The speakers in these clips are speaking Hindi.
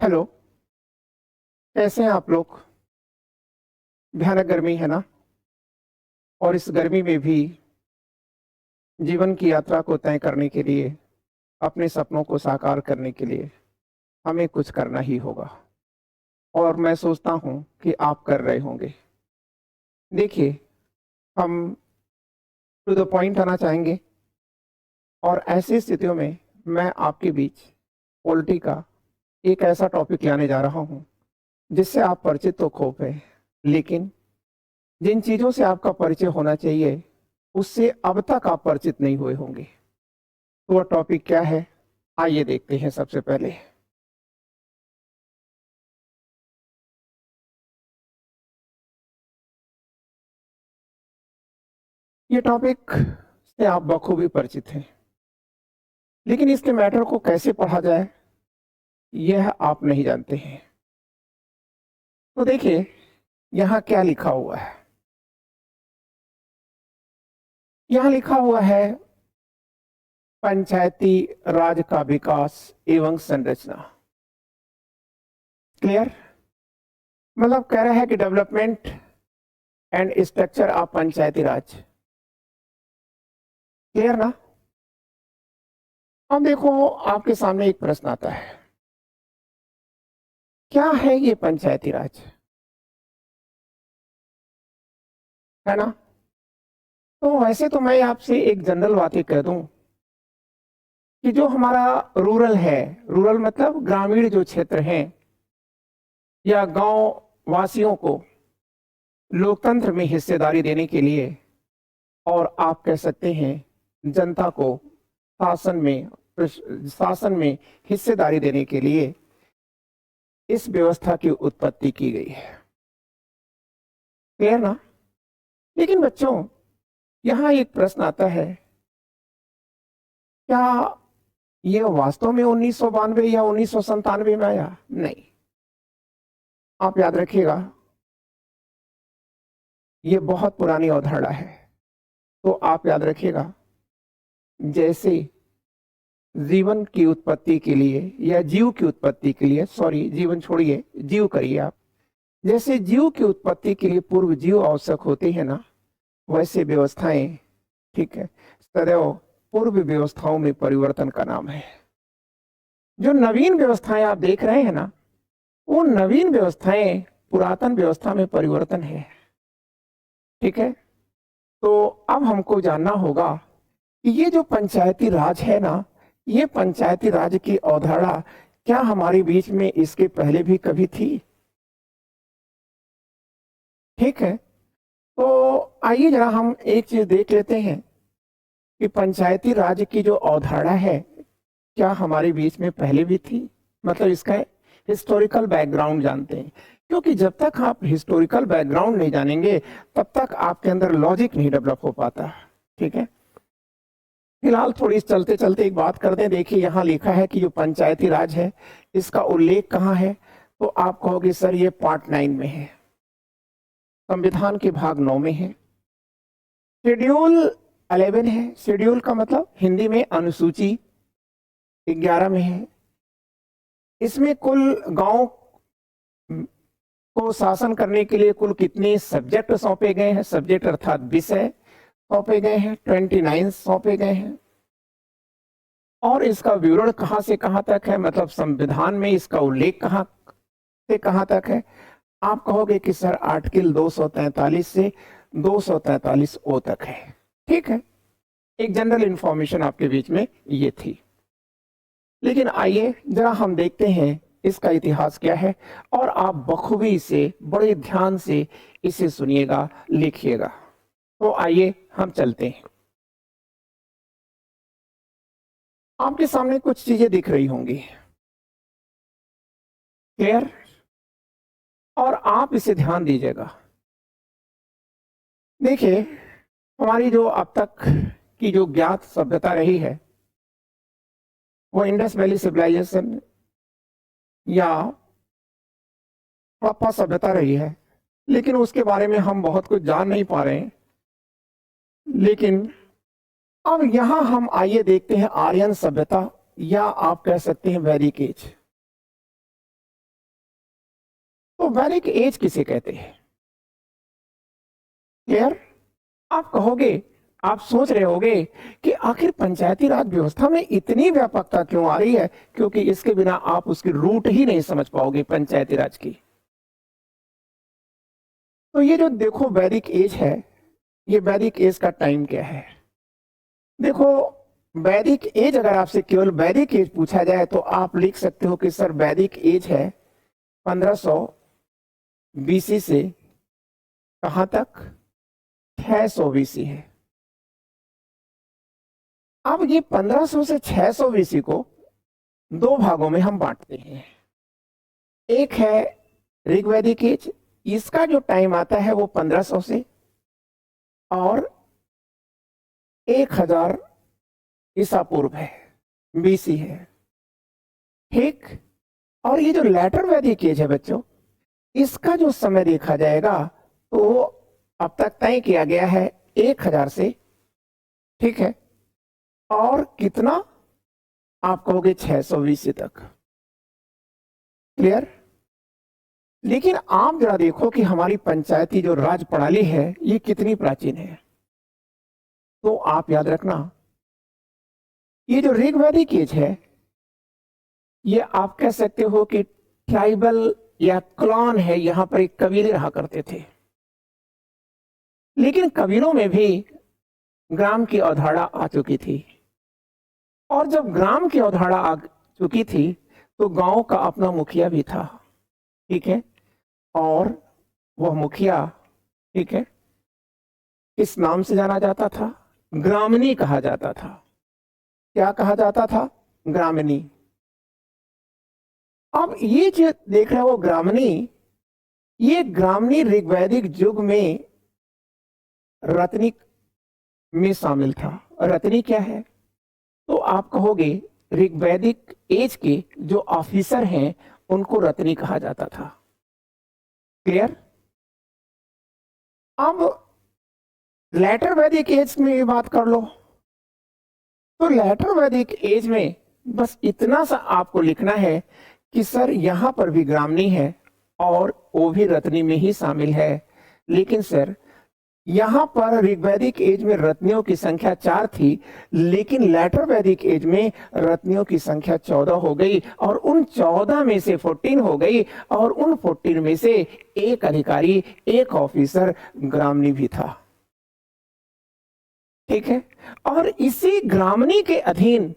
हेलो। कैसे हैं आप लोग? भयानक गर्मी है ना। और इस गर्मी में भी जीवन की यात्रा को तय करने के लिए, अपने सपनों को साकार करने के लिए हमें कुछ करना ही होगा। और मैं सोचता हूं कि आप कर रहे होंगे। देखिए, हम टू द पॉइंट आना चाहेंगे। और ऐसी स्थितियों में मैं आपके बीच पॉलिटी का एक ऐसा टॉपिक लाने जा रहा हूं जिससे आप परिचित तो खूब हैं, लेकिन जिन चीजों से आपका परिचय होना चाहिए उससे अब तक आप परिचित नहीं हुए होंगे। तो वह टॉपिक क्या है, आइए देखते हैं। सबसे पहले ये टॉपिक से आप बखूबी परिचित हैं, लेकिन इसके मैटर को कैसे पढ़ा जाए यह आप नहीं जानते हैं। तो देखिए, यहाँ क्या लिखा हुआ है। यहाँ लिखा हुआ है पंचायती राज का विकास एवं संरचना। क्लियर? मतलब कह रहा है कि development and structure of panchayati Raj. Clear ना? अब देखो, आपके सामने एक प्रश्न आता है, क्या है ये पंचायती राज, है ना? तो वैसे तो मैं आपसे एक जनरल बात ही कह दूं कि जो हमारा रूरल है, रूरल मतलब ग्रामीण जो क्षेत्र हैं या गांव वासियों को लोकतंत्र में हिस्सेदारी देने के लिए, और आप कह सकते हैं जनता को शासन में शासन में हिस्सेदारी देने के लिए इस व्यवस्था की उत्पत्ति की गई है। क्लियर ना? लेकिन बच्चों, यहां एक प्रश्न आता है, क्या यह वास्तव में 1992 या 1997 में आया? नहीं। आप याद रखिएगा, यह बहुत पुरानी अवधारणा है। तो आप याद रखिएगा, जैसे जीवन की उत्पत्ति के लिए या जीव की उत्पत्ति के लिए, सॉरी जीवन छोड़िए, जीव करिए आप। जैसे जीव की उत्पत्ति के लिए पूर्व जीव आवश्यक होते हैं ना, वैसे व्यवस्थाएं, ठीक है, सदैव पूर्व व्यवस्थाओं में परिवर्तन का नाम है। जो नवीन व्यवस्थाएं आप देख रहे हैं ना, वो नवीन व्यवस्थाएं पुरातन व्यवस्था में परिवर्तन है। ठीक है? तो अब हमको जानना होगा कि ये जो पंचायती राज है ना, ये पंचायती राज की अवधारणा क्या हमारे बीच में इसके पहले भी कभी थी? ठीक है, तो आइए जरा हम एक चीज देख लेते हैं कि पंचायती राज की जो अवधारणा है क्या हमारे बीच में पहले भी थी। मतलब इसका हिस्टोरिकल बैकग्राउंड जानते हैं, क्योंकि जब तक आप हिस्टोरिकल बैकग्राउंड नहीं जानेंगे तब तक आपके अंदर लॉजिक नहीं डेवलप हो पाता। ठीक है, फिलहाल थोड़ी चलते चलते एक बात कर दें। देखिए, यहाँ लिखा है कि जो पंचायती राज है इसका उल्लेख कहाँ है, तो आप कहोगे सर ये पार्ट 9 में है, संविधान के भाग 9 में है, शेड्यूल 11 है। शेड्यूल का मतलब हिंदी में अनुसूची 11 में है। इसमें कुल गांव को शासन करने के लिए कुल कितने सब्जेक्ट सौंपे गए हैं, सब्जेक्ट अर्थात विषय सौंपे गए हैं, 29 सौंपे गए हैं। और इसका विवरण कहां से कहां तक है, मतलब संविधान में इसका उल्लेख कहां से कहां तक है। आप कहोगे कि सर आर्टिकल 243 से 243 ओ तक है। ठीक है, एक जनरल इंफॉर्मेशन आपके बीच में ये थी। लेकिन आइए जरा हम देखते हैं इसका इतिहास क्या है, और आप बखूबी से बड़े ध्यान से इसे सुनिएगा, लिखिएगा। तो आइए हम चलते हैं। आपके सामने कुछ चीजें दिख रही होंगी। क्लियर? और आप इसे ध्यान दीजिएगा। देखिए, हमारी जो अब तक की जो ज्ञात सभ्यता रही है वो इंडस वैली सिविलाइजेशन या हड़प्पा सभ्यता रही है, लेकिन उसके बारे में हम बहुत कुछ जान नहीं पा रहे हैं। लेकिन अब यहां हम आइए देखते हैं आर्यन सभ्यता, या आप कह सकते हैं वैदिक एज। तो वैदिक एज किसे कहते हैं? क्लियर? आप कहोगे, आप सोच रहे होगे कि आखिर पंचायती राज व्यवस्था में इतनी व्यापकता क्यों आ रही है, क्योंकि इसके बिना आप उसकी रूट ही नहीं समझ पाओगे पंचायती राज की। तो ये जो देखो वैदिक एज है, ये वैदिक एज का टाइम क्या है? देखो वैदिक एज, अगर आपसे केवल वैदिक एज पूछा जाए तो आप लिख सकते हो कि सर वैदिक एज है 1500 बीसी से कहां तक? 600 बीसी है। अब ये 1500 से 600 बीसी को दो भागों में हम बांटते हैं। एक है ऋग्वैदिक एज, इसका जो टाइम आता है वो 1500 से और 1000 ईसा पूर्व है, बीसी है, ठीक। और ये जो लेटर वैदिक एज है बच्चों, इसका जो समय देखा जाएगा तो अब तक तय किया गया है 1000 से, ठीक है, और कितना आप कहोगे 600 बीसी तक। क्लियर? लेकिन आप जरा देखो कि हमारी पंचायती जो राज प्रणाली है ये कितनी प्राचीन है। तो आप याद रखना, ये जो ऋग्वैदिक एज है ये आप कह सकते हो कि ट्राइबल या क्लॉन है, यहां पर एक कबीले रहा करते थे। लेकिन कबीलों में भी ग्राम की अवधारणा आ चुकी थी, और जब ग्राम की अवधारणा आ चुकी थी तो गांव का अपना मुखिया भी था, ठीक है, और वह मुखिया, ठीक है, इस नाम से जाना जाता था, ग्रामनी कहा जाता था। क्या कहा जाता था? ग्रामनी। अब ये जो देख रहे हो ग्रामनी, ये ग्रामनी ऋग्वैदिक युग में रत्नी में शामिल था। रत्नी क्या है? तो आप कहोगे ऋग्वैदिक एज के जो ऑफिसर हैं उनको रत्नी कहा जाता था। क्लियर? अब लेटर वैदिक एज में बात कर लो, तो लेटर वैदिक एज में बस इतना सा आपको लिखना है कि सर यहां पर भी ग्रामनी है और वो भी रत्नी में ही शामिल है। लेकिन सर यहां पर ऋग्वैदिक एज में रत्नियों की संख्या 4 थी, लेकिन लेटर वैदिक एज में रत्नियों की संख्या 14 हो गई, और उन 14 में से 14 हो गई, और उन 14 में से एक अधिकारी, एक ऑफिसर ग्रामनी भी था, ठीक है। और इसी ग्रामनी के अधीन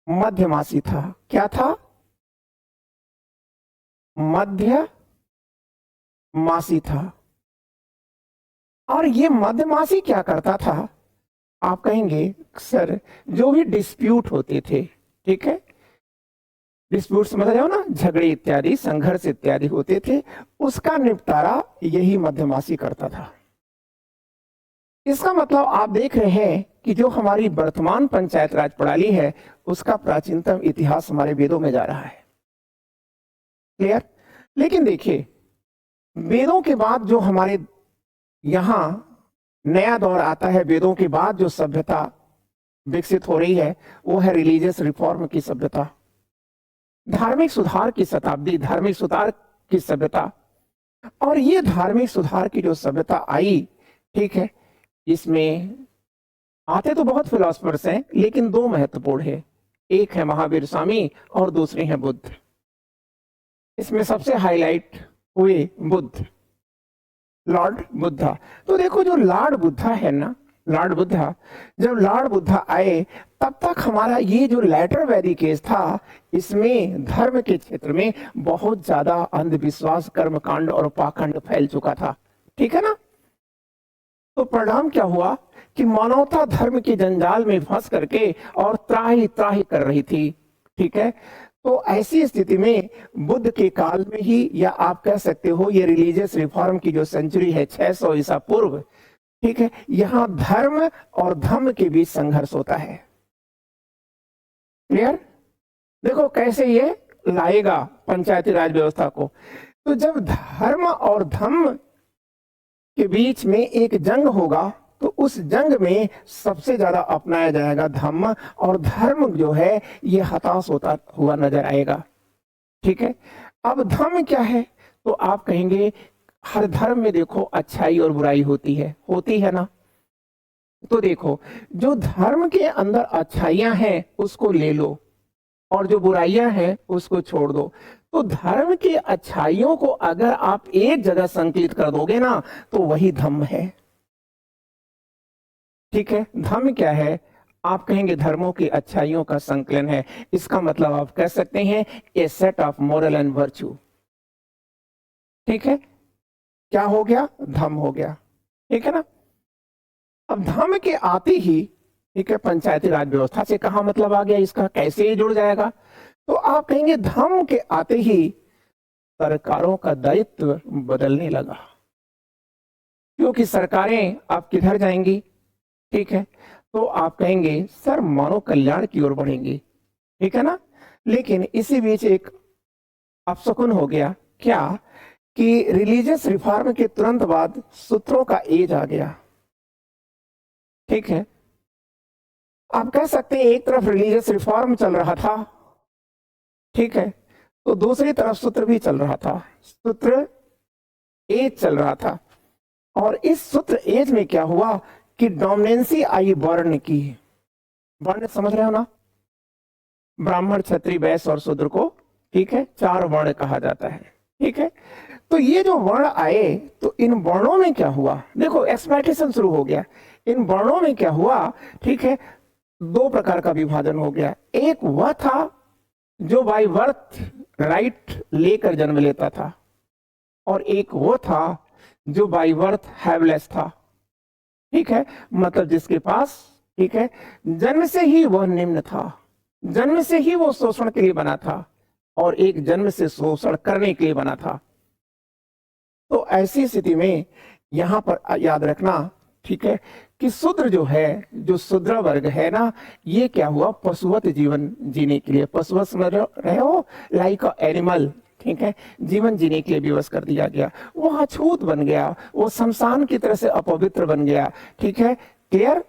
मध्यमासी था। क्या था? मध्यमासी था। और ये मध्यमासी क्या करता था? आप कहेंगे सर जो भी डिस्प्यूट होते थे, ठीक है, डिस्प्यूट समझ रहे हो ना, झगड़े इत्यादि, संघर्ष इत्यादि होते थे, उसका निपटारा यही मध्यमासी करता था। इसका मतलब आप देख रहे हैं कि जो हमारी वर्तमान पंचायत राज प्रणाली है उसका प्राचीनतम इतिहास हमारे वेदों में जा रहा है। क्लियर? लेकिन देखिए, वेदों के बाद जो हमारे यहां नया दौर आता है, वेदों के बाद जो सभ्यता विकसित हो रही है वो है रिलीजियस रिफॉर्म की सभ्यता, धार्मिक सुधार की शताब्दी, धार्मिक सुधार की सभ्यता। और ये धार्मिक सुधार की जो सभ्यता आई, ठीक है, इसमें आते तो बहुत फिलोसफर्स हैं, लेकिन दो महत्वपूर्ण है, एक है महावीर स्वामी और दूसरे हैं बुद्ध। इसमें सबसे हाईलाइट हुए बुद्ध, लॉर्ड बुद्धा। तो देखो जो लॉर्ड बुद्धा है ना, लॉर्ड बुद्धा, जब लॉर्ड बुद्धा आए तब तक हमारा ये जो लेटर वैदिक एज था, इसमें धर्म के क्षेत्र में बहुत ज्यादा अंधविश्वास, कर्मकांड और पाखंड फैल चुका था, ठीक है ना। तो परिणाम क्या हुआ कि मानवता धर्म के जंजाल में फंस करके और त्राही त्राही कर रही थी, ठीक है। तो ऐसी स्थिति में बुद्ध के काल में ही, या आप कह सकते हो ये रिलीजियस रिफॉर्म की जो सेंचुरी है 600 ईसा पूर्व, ठीक है, यहां धर्म और धम्म के बीच संघर्ष होता है। क्लियर? देखो कैसे ये लाएगा पंचायती राज व्यवस्था को। तो जब धर्म और धम्म के बीच में एक जंग होगा तो उस जंग में सबसे ज्यादा अपनाया जाएगा धम्म, और धर्म जो है ये हताश होता हुआ नजर आएगा, ठीक है। अब धम्म क्या है? तो आप कहेंगे हर धर्म में देखो अच्छाई और बुराई होती है ना। तो देखो, जो धर्म के अंदर अच्छाइयां हैं उसको ले लो और जो बुराइयां हैं उसको छोड़ दो। तो धर्म की अच्छाइयों को अगर आप एक जगह संकलित कर दोगे ना तो वही धम्म है। ठीक है, धम्म क्या है? आप कहेंगे धर्मों की अच्छाइयों का संकलन है। इसका मतलब आप कह सकते हैं a set of moral and virtue. ठीक है, क्या हो गया? धम्म हो गया। ठीक है ना। अब धम्म के आते ही, ठीक है, पंचायती राज व्यवस्था से कहा मतलब आ गया इसका, कैसे ये जुड़ जाएगा? तो आप कहेंगे धम्म के आते ही सरकारों का दायित्व बदलने लगा, क्योंकि सरकारें आप किधर जाएंगी? ठीक है, तो आप कहेंगे सर मानव कल्याण की ओर बढ़ेंगी। ठीक है ना। लेकिन इसी बीच एक अपशकुन हो गया। क्या? कि रिलीजियस रिफॉर्म के तुरंत बाद सूत्रों का एज आ गया। ठीक है, आप कह सकते हैं एक तरफ रिलीजियस रिफॉर्म चल रहा था, ठीक है, तो दूसरी तरफ सूत्र भी चल रहा था, सूत्र एज चल रहा था। और इस सूत्र एज में क्या हुआ कि डोमिनेंसी आई वर्ण की। वर्ण समझ रहे हो ना? ब्राह्मण, क्षत्रिय, वैश्य और शूद्र को, ठीक है, 4 वर्ण कहा जाता है। ठीक है, तो ये जो वर्ण आए तो इन वर्णों में क्या हुआ? देखो एक्सप्लॉयटेशन शुरू हो गया। इन वर्णों में क्या हुआ? ठीक है, 2 प्रकार का विभाजन हो गया। एक वह था जो बाय बर्थ राइट लेकर जन्म लेता था, और एक वो था जो बाय बर्थ हैवलेस था। ठीक है, मतलब जिसके पास, ठीक है, जन्म से ही वह निम्न था, जन्म से ही वो शोषण के लिए बना था, और एक जन्म से शोषण करने के लिए बना था। तो ऐसी स्थिति में यहां पर याद रखना, ठीक है, कि शूद्र जो है, जो शूद्र वर्ग है ना, ये क्या हुआ? पशुवत जीवन जीने के लिए, पशुवत समझ रहे हो, लाइक एनिमल, ठीक है, जीवन जीने के लिए विवश कर दिया गया। वो अछूत बन गया, वो शमशान की तरह से अपवित्र बन गया। ठीक है, क्लियर?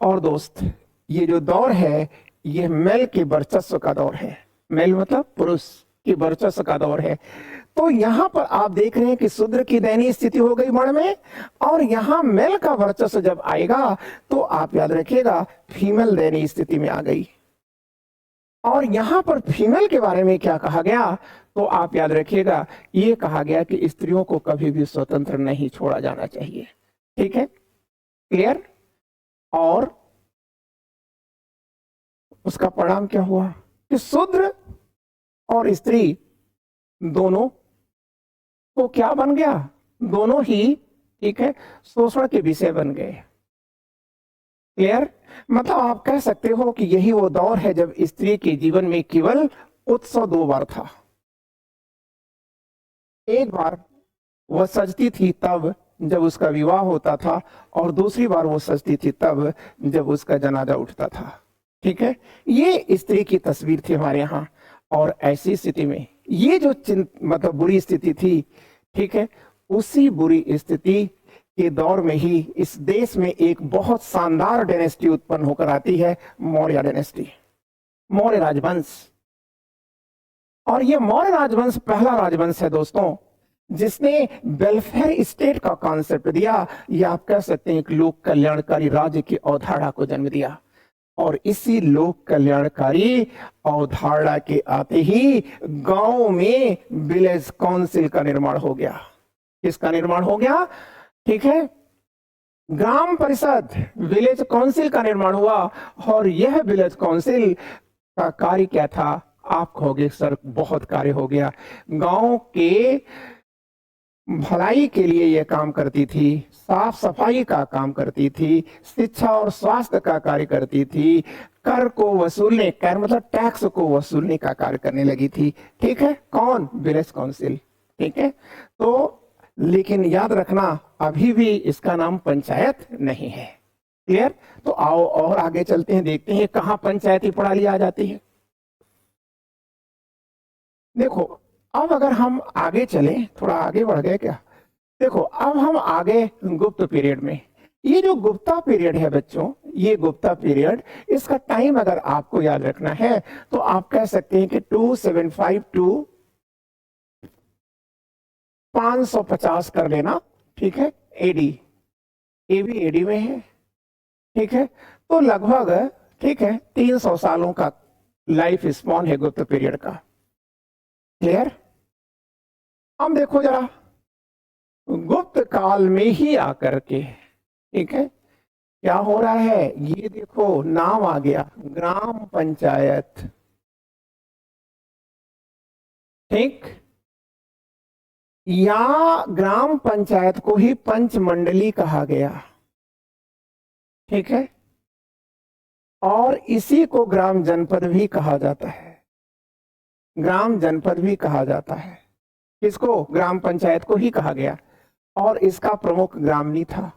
और दोस्त, ये जो दौर है ये मेल के वर्चस्व का दौर है। मेल मतलब पुरुष की वर्चस्व का दौर है। तो यहां पर आप देख रहे हैं कि शूद्र की दयनीय स्थिति हो गई वर्ण में, और यहां मेल का वर्चस्व जब आएगा तो आप याद रखिएगा फीमेल दयनीय स्थिति में आ गई। और यहां पर फीमेल के बारे में क्या कहा गया? तो आप याद रखिएगा, ये कहा गया कि स्त्रियों को कभी भी स्वतंत्र नहीं छोड़ा जाना चाहिए। ठीक है, क्लियर? और उसका परिणाम क्या हुआ कि शूद्र और स्त्री दोनों को क्या बन गया? दोनों ही, ठीक है, शोषण के विषय बन गए। क्लियर? मतलब आप कह सकते हो कि यही वो दौर है जब स्त्री के जीवन में केवल उत्सव 2 बार था। एक बार वह सजती थी तब जब उसका विवाह होता था, और दूसरी बार वो सजती थी तब जब उसका जनाजा उठता था। ठीक है, ये स्त्री की तस्वीर थी हमारे यहाँ। और ऐसी स्थिति में ये जो मतलब बुरी स्थिति थी, ठीक है, उसी बुरी स्थिति के दौर में ही इस देश में एक बहुत शानदार डायनेस्टी उत्पन्न होकर आती है, मौर्य डायनेस्टी, मौर्य राजवंश। और ये मौर्य राजवंश पहला राजवंश है दोस्तों जिसने वेलफेयर स्टेट का कॉन्सेप्ट दिया, या आप कह सकते हैं एक लोक कल्याणकारी राज्य की अवधारणा को जन्म दिया। और इसी लोक कल्याणकारी अवधारणा के आते ही गांव में विलेज काउंसिल का निर्माण हो गया। किसका निर्माण हो गया? ठीक है, ग्राम परिषद, विलेज काउंसिल का निर्माण हुआ। और यह विलेज काउंसिल का कार्य क्या था? आप कहोगे सर बहुत कार्य हो गया। गांव के भलाई के लिए यह काम करती थी, साफ सफाई का काम करती थी, शिक्षा और स्वास्थ्य का कार्य करती थी, कर को वसूलने, कर मतलब टैक्स को वसूलने का कार्य करने लगी थी। ठीक है, कौन? Village council. ठीक है, तो लेकिन याद रखना अभी भी इसका नाम पंचायत नहीं है। क्लियर? तो आओ और आगे चलते हैं, देखते हैं कहां पंचायती प्रणाली आ जाती है। देखो, अब अगर हम आगे चले, थोड़ा आगे बढ़ गए क्या? देखो, अब हम आगे गुप्त पीरियड में। ये जो गुप्ता पीरियड है बच्चों, ये गुप्ता पीरियड, इसका टाइम अगर आपको याद रखना है तो आप कह सकते हैं कि 275 टू 550 कर लेना, ठीक है, एडी, ए भी एडी में है, ठीक है। तो लगभग, ठीक है, 300 सालों का लाइफ स्पॉन है गुप्त पीरियड का। क्लियर? अब देखो जरा, गुप्त काल में ही आकर के, ठीक है, क्या हो रहा है, ये देखो नाम आ गया, ग्राम पंचायत, ठीक, या ग्राम पंचायत को ही पंचमंडली कहा गया, ठीक है, और इसी को ग्राम जनपद भी कहा जाता है, ग्राम जनपद भी कहा जाता है। किसको? ग्राम पंचायत को ही कहा गया, और इसका प्रमुख ग्रामनी था।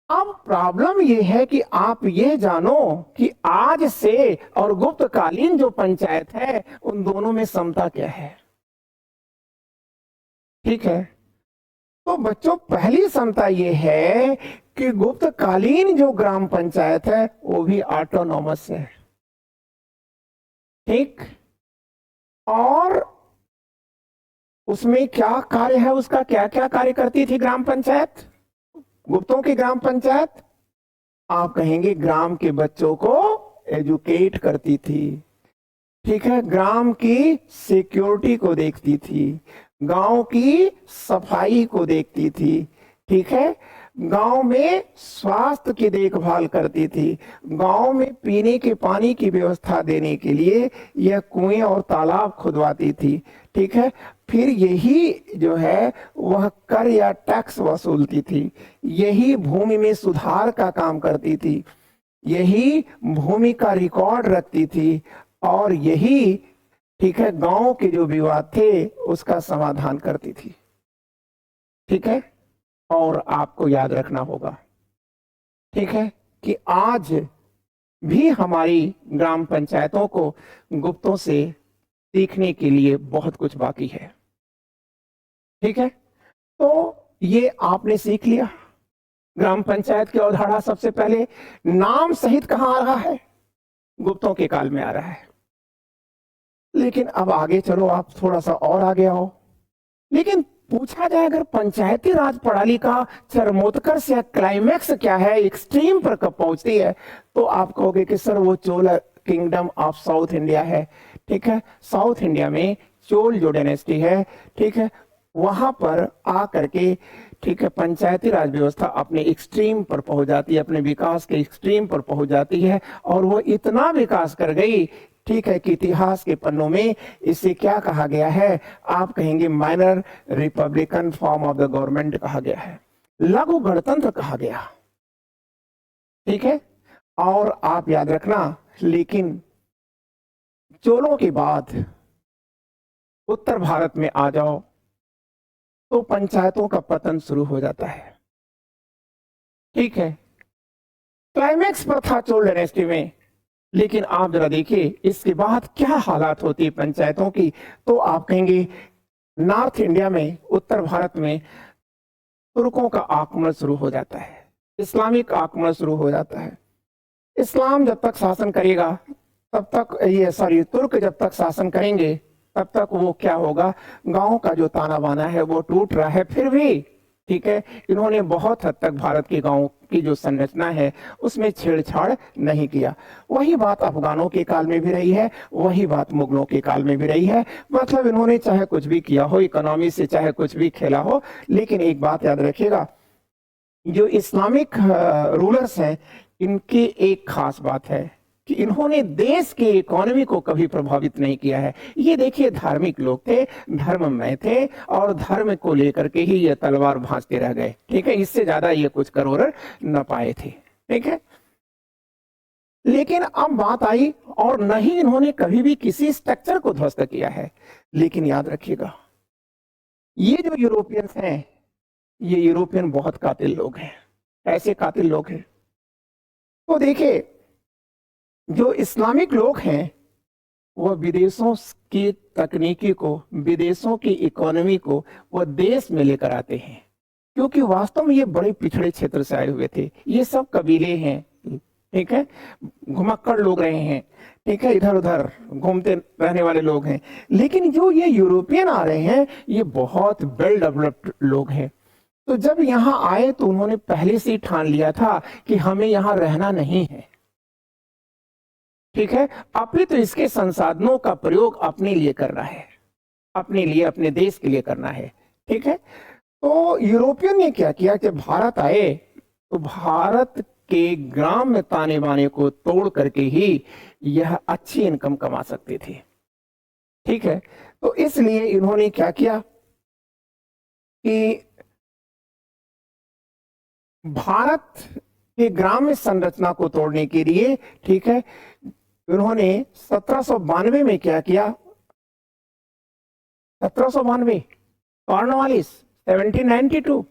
अब प्रॉब्लम यह है कि आप ये जानो कि आज से और गुप्तकालीन जो पंचायत है उन दोनों में समता क्या है, ठीक है। तो बच्चों, पहली समता यह है कि गुप्तकालीन जो ग्राम पंचायत है वो भी ऑटोनॉमस है, ठीक, और उसमें क्या कार्य है, उसका क्या क्या कार्य करती थी ग्राम पंचायत, गुप्तों की ग्राम पंचायत? आप कहेंगे ग्राम के बच्चों को एजुकेट करती थी, ठीक है, ग्राम की सिक्योरिटी को देखती थी, गांव की सफाई को देखती थी, ठीक है, गांव में स्वास्थ्य की देखभाल करती थी, गांव में पीने के पानी की व्यवस्था देने के लिए यह कुएं और तालाब खुदवाती थी, ठीक है। फिर यही जो है वह कर या टैक्स वसूलती थी, यही भूमि में सुधार का काम करती थी, यही भूमि का रिकॉर्ड रखती थी, और यही, ठीक है, गांव के जो विवाद थे उसका समाधान करती थी, ठीक है। और आपको याद रखना होगा, ठीक है, कि आज भी हमारी ग्राम पंचायतों को गुप्तों से सीखने के लिए बहुत कुछ बाकी है, ठीक है। तो ये आपने सीख लिया, ग्राम पंचायत की अवधारणा सबसे पहले नाम सहित कहां आ रहा है, गुप्तों के काल में आ रहा है। लेकिन अब आगे चलो, आप थोड़ा सा और आगे आओ। लेकिन पूछा जाए अगर पंचायती राज प्रणाली का चरमोत्कर्ष या क्लाइमैक्स क्या है, एक्सट्रीम पर कब पहुंचती है, तो आप कहोगे कि सर वो Chola kingdom of south India है, ठीक है। साउथ इंडिया में चोल जो डायनेस्टी है, ठीक है, वहां पर आकर के, ठीक है, पंचायती राज व्यवस्था अपने एक्सट्रीम पर पहुंच जाती है, अपने विकास के एक्सट्रीम पर पहुंच जाती है, और वो इतना विकास कर गई, ठीक है, कि इतिहास के पन्नों में इसे क्या कहा गया है, आप कहेंगे minor Republican form of the government कहा गया है, लघु गणतंत्र कहा गया, ठीक है। और आप याद रखना, लेकिन चोलों के बाद उत्तर भारत में आ जाओ तो पंचायतों का पतन शुरू हो जाता है, ठीक है। क्लाइमैक्स पर था चोल डायनेस्टी में, लेकिन आप जरा देखिए इसके बाद क्या हालात होती है पंचायतों की, तो आप कहेंगे नॉर्थ इंडिया में, उत्तर भारत में तुर्कों का आक्रमण शुरू हो जाता है, इस्लामिक आक्रमण शुरू हो जाता है। इस्लाम जब तक शासन करेगा तब तक, ये सॉरी, तुर्क जब तक शासन करेंगे तब तक वो क्या होगा, गांव का जो ताना बाना है वो टूट रहा है। फिर भी, ठीक है, इन्होंने बहुत हद तक भारत के गांव की जो संरचना है उसमें छेड़छाड़ नहीं किया। वही बात अफगानों के काल में भी रही है, वही बात मुगलों के काल में भी रही है। मतलब इन्होंने चाहे कुछ भी किया हो, इकोनॉमी से चाहे कुछ भी खेला हो, लेकिन एक बात याद रखिएगा, जो इस्लामिक रूलर्स हैं इनकी एक खास बात है कि इन्होंने देश के इकोनॉमी को कभी प्रभावित नहीं किया है। ये देखिए, धार्मिक लोग थे, धर्ममय थे, और धर्म को लेकर के ही ये तलवार भांजते रह गए, ठीक है। इससे ज्यादा ये कुछ करोड़ न पाए थे, ठीक है। लेकिन अब बात आई, और नहीं इन्होंने कभी भी किसी स्ट्रक्चर को ध्वस्त किया है। लेकिन याद रखिएगा, ये जो यूरोपियंस हैं, ये यूरोपियन बहुत कातिल लोग हैं, ऐसे कातिल लोग हैं। तो देखिए, जो इस्लामिक लोग हैं वह विदेशों की तकनीकी को, विदेशों की इकोनॉमी को वह देश में लेकर आते हैं, क्योंकि वास्तव में ये बड़े पिछड़े क्षेत्र से आए हुए थे। ये सब कबीले हैं, ठीक है, घुमक्कड़ लोग रहे हैं, ठीक है, इधर उधर घूमते रहने वाले लोग हैं। लेकिन जो ये यूरोपियन आ रहे हैं, ये बहुत वेल डेवलप्ड लोग हैं। तो जब यहाँ आए तो उन्होंने पहले से ही ठान लिया था कि हमें यहाँ रहना नहीं है, ठीक है, अपितु इसके संसाधनों का प्रयोग अपने लिए करना है, अपने लिए, अपने देश के लिए करना है, ठीक है। तो यूरोपियन ने क्या किया कि भारत आए तो भारत के ग्राम में ताने बाने को तोड़ करके ही यह अच्छी इनकम कमा सकते थे, ठीक है। तो इसलिए इन्होंने क्या किया कि भारत के ग्राम्य संरचना को तोड़ने के लिए, ठीक है, उन्होंने 1792 में क्या किया, 1792 कॉर्नवालिस, 1792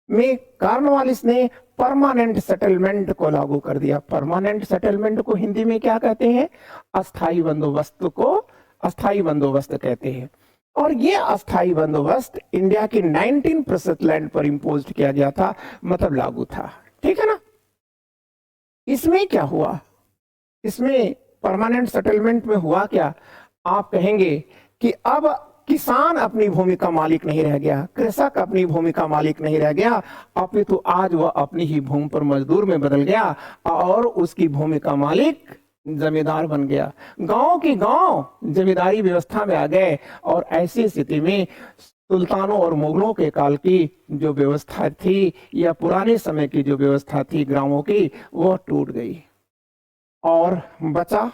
में कॉर्नवालिस ने परमानेंट सेटलमेंट को लागू कर दिया। परमानेंट सेटलमेंट को हिंदी में क्या कहते हैं, अस्थाई बंदोबस्त को अस्थाई बंदोबस्त कहते हैं। और ये अस्थाई बंदोबस्त इंडिया के 19% लैंड पर इम्पोज किया गया था, मतलब लागू था, ठीक है ना। इसमें क्या हुआ, इसमें परमानेंट सेटलमेंट में हुआ क्या, आप कहेंगे कि अब किसान अपनी भूमि का मालिक नहीं रह गया, कृषक अपनी भूमि का मालिक नहीं रह गया, अपितु आज वह अपनी ही भूमि पर मजदूर में बदल गया और उसकी भूमि का मालिक जमींदार बन गया। गांव की गांव जमींदारी व्यवस्था में आ गए। और ऐसी स्थिति में सुल्तानों और मुगलों के काल की जो व्यवस्था थी या पुराने समय की जो व्यवस्था थी ग्रामों की, वह टूट गई और बचा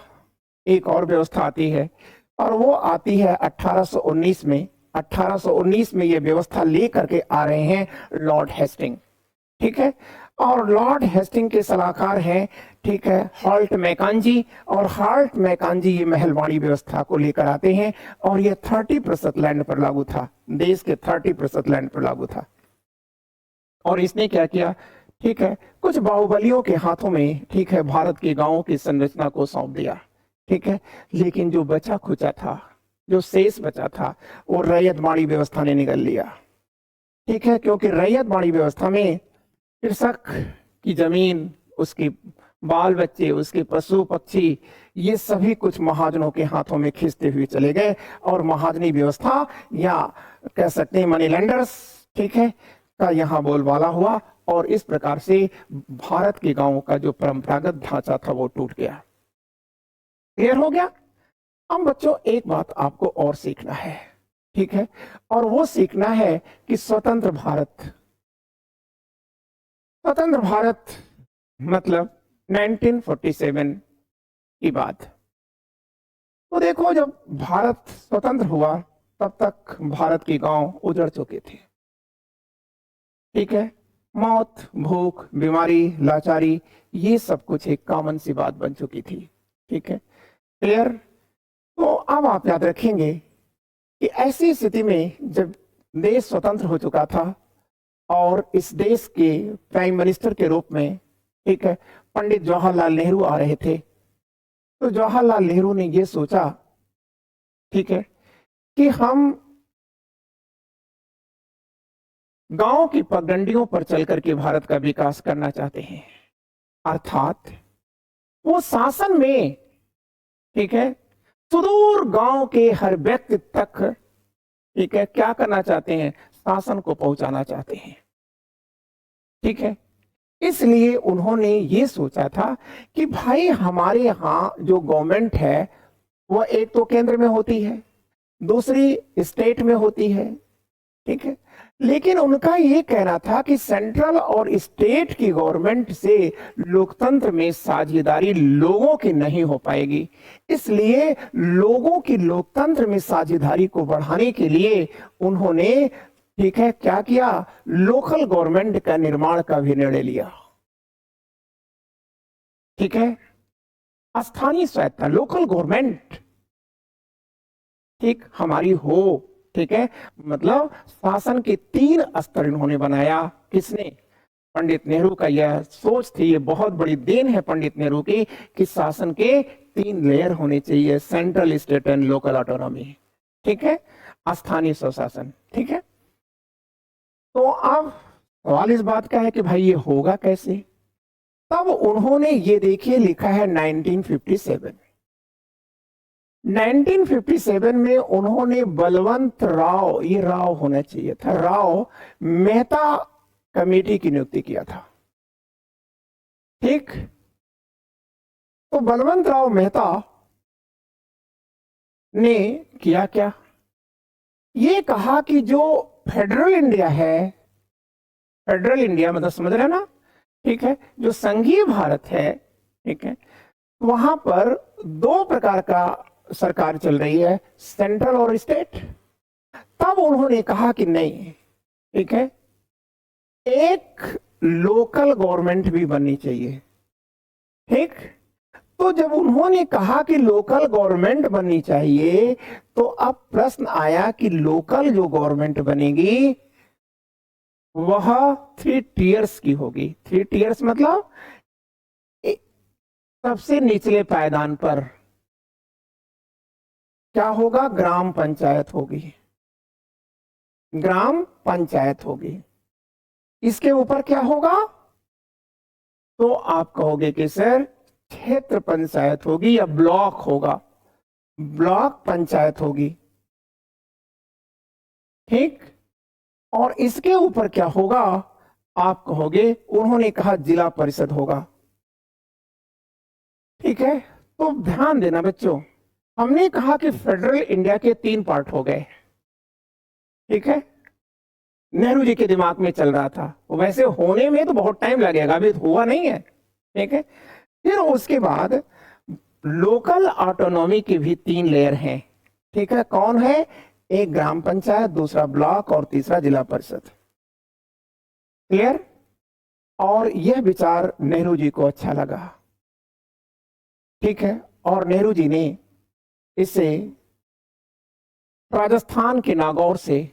एक और व्यवस्था आती है, और वो आती है 1819 में। 1819 में ये व्यवस्था लेकर के आ रहे हैं लॉर्ड हेस्टिंग, ठीक है। और लॉर्ड हेस्टिंग के सलाहकार हैं, ठीक है, हॉल्ट मैकांजी। और हॉल्ट मैकांजी ये महलवाड़ी व्यवस्था को लेकर आते हैं और ये 30% लैंड पर लागू था, देश के 30% लैंड पर लागू था। और इसने क्या किया, ठीक है, कुछ बाहुबलियों के हाथों में, ठीक है, भारत के गांवों की संरचना को सौंप दिया, ठीक है। लेकिन जो बचा खुचा था, जो शेष बचा था, वो रैयत बाड़ी व्यवस्था ने निगल लिया, ठीक है। क्योंकि रैयत बाड़ी व्यवस्था में कृषक की जमीन, उसके बाल बच्चे, उसके पशु पक्षी, ये सभी कुछ महाजनों के हाथों में खींचते हुए चले गए। और महाजनी व्यवस्था या कह सकते हैं मनी लेंडर्स, ठीक है, का यहाँ बोलबाला हुआ। और इस प्रकार से भारत के गांवों का जो परंपरागत ढांचा था वो टूट गया। क्लियर हो गया। अब बच्चों एक बात आपको और सीखना है, ठीक है, और वो सीखना है कि स्वतंत्र भारत मतलब 1947 की बात। तो देखो, जब भारत स्वतंत्र हुआ तब तक भारत के गांव उजड़ चुके थे, ठीक है। मौत, भूख, बीमारी, लाचारी, ये सब कुछ एक कॉमन सी बात बन चुकी थी, ठीक है, क्लियर। तो अब आप याद रखेंगे कि ऐसी स्थिति में जब देश स्वतंत्र हो चुका था और इस देश के प्राइम मिनिस्टर के रूप में, ठीक है, पंडित जवाहरलाल नेहरू आ रहे थे। तो जवाहरलाल नेहरू ने यह सोचा, ठीक है, कि हम गांव की पगडंडियों पर चल करके भारत का विकास करना चाहते हैं। अर्थात वो शासन में, ठीक है, सुदूर गांव के हर व्यक्ति तक, ठीक है, क्या करना चाहते हैं, शासन को पहुंचाना चाहते हैं, ठीक है। इसलिए उन्होंने ये सोचा था कि भाई हमारे यहाँ जो गवर्नमेंट है वह एक तो केंद्र में होती है, दूसरी स्टेट में होती है, ठीक है। लेकिन उनका ये कहना था कि सेंट्रल और स्टेट की गवर्नमेंट से लोकतंत्र में साझेदारी लोगों की नहीं हो पाएगी। इसलिए लोगों की लोकतंत्र में साझेदारी को बढ़ाने के लिए उन्होंने, ठीक है, क्या किया, लोकल गवर्नमेंट का निर्माण का भी निर्णय लिया, ठीक है। स्थानीय स्वायत्ता, लोकल गवर्नमेंट, ठीक, हमारी हो, ठीक है। मतलब शासन के 3 स्तर इन्होंने बनाया। किसने, पंडित नेहरू का यह सोच थी, ये बहुत बड़ी देन है पंडित नेहरू की, कि शासन के 3 लेयर होने चाहिए, central, state and local autonomy, ठीक है, स्थानीय स्वशासन, ठीक है। तो अब सवाल इस बात का है कि भाई ये होगा कैसे। तब उन्होंने ये देखिए लिखा है 1957। 1957 में उन्होंने बलवंत राव, ये राव होना चाहिए था, राव मेहता कमेटी की नियुक्ति किया था। ठीक, तो बलवंत राव मेहता ने किया क्या, ये कहा कि जो फेडरल इंडिया है, फेडरल इंडिया मतलब समझ रहे ना, ठीक है, जो संघीय भारत है, ठीक है, वहां पर दो प्रकार का सरकार चल रही है, सेंट्रल और स्टेट। तब उन्होंने कहा कि नहीं, ठीक है, एक लोकल गवर्नमेंट भी बननी चाहिए। ठीक, तो जब उन्होंने कहा कि लोकल गवर्नमेंट बननी चाहिए, तो अब प्रश्न आया कि लोकल जो गवर्नमेंट बनेगी वह 3 टीयर्स की होगी। 3 टीयर्स मतलब सबसे निचले पायदान पर क्या होगा, ग्राम पंचायत होगी, ग्राम पंचायत होगी। इसके ऊपर क्या होगा, तो आप कहोगे कि सर क्षेत्र पंचायत होगी या ब्लॉक होगा, ब्लॉक पंचायत होगी। ठीक, और इसके ऊपर क्या होगा, आप कहोगे, उन्होंने कहा जिला परिषद होगा। ठीक है, तो ध्यान देना बच्चों, हमने कहा कि फेडरल इंडिया के 3 पार्ट हो गए। ठीक है, नेहरू जी के दिमाग में चल रहा था, वैसे होने में तो बहुत टाइम लगेगा, अभी हुआ नहीं है। ठीक है, फिर उसके बाद लोकल ऑटोनॉमी की भी 3 लेयर हैं। ठीक है, कौन है, एक ग्राम पंचायत, दूसरा ब्लॉक और तीसरा जिला परिषद। क्लियर, और यह विचार नेहरू जी को अच्छा लगा। ठीक है, और नेहरू जी ने इसे राजस्थान के नागौर से,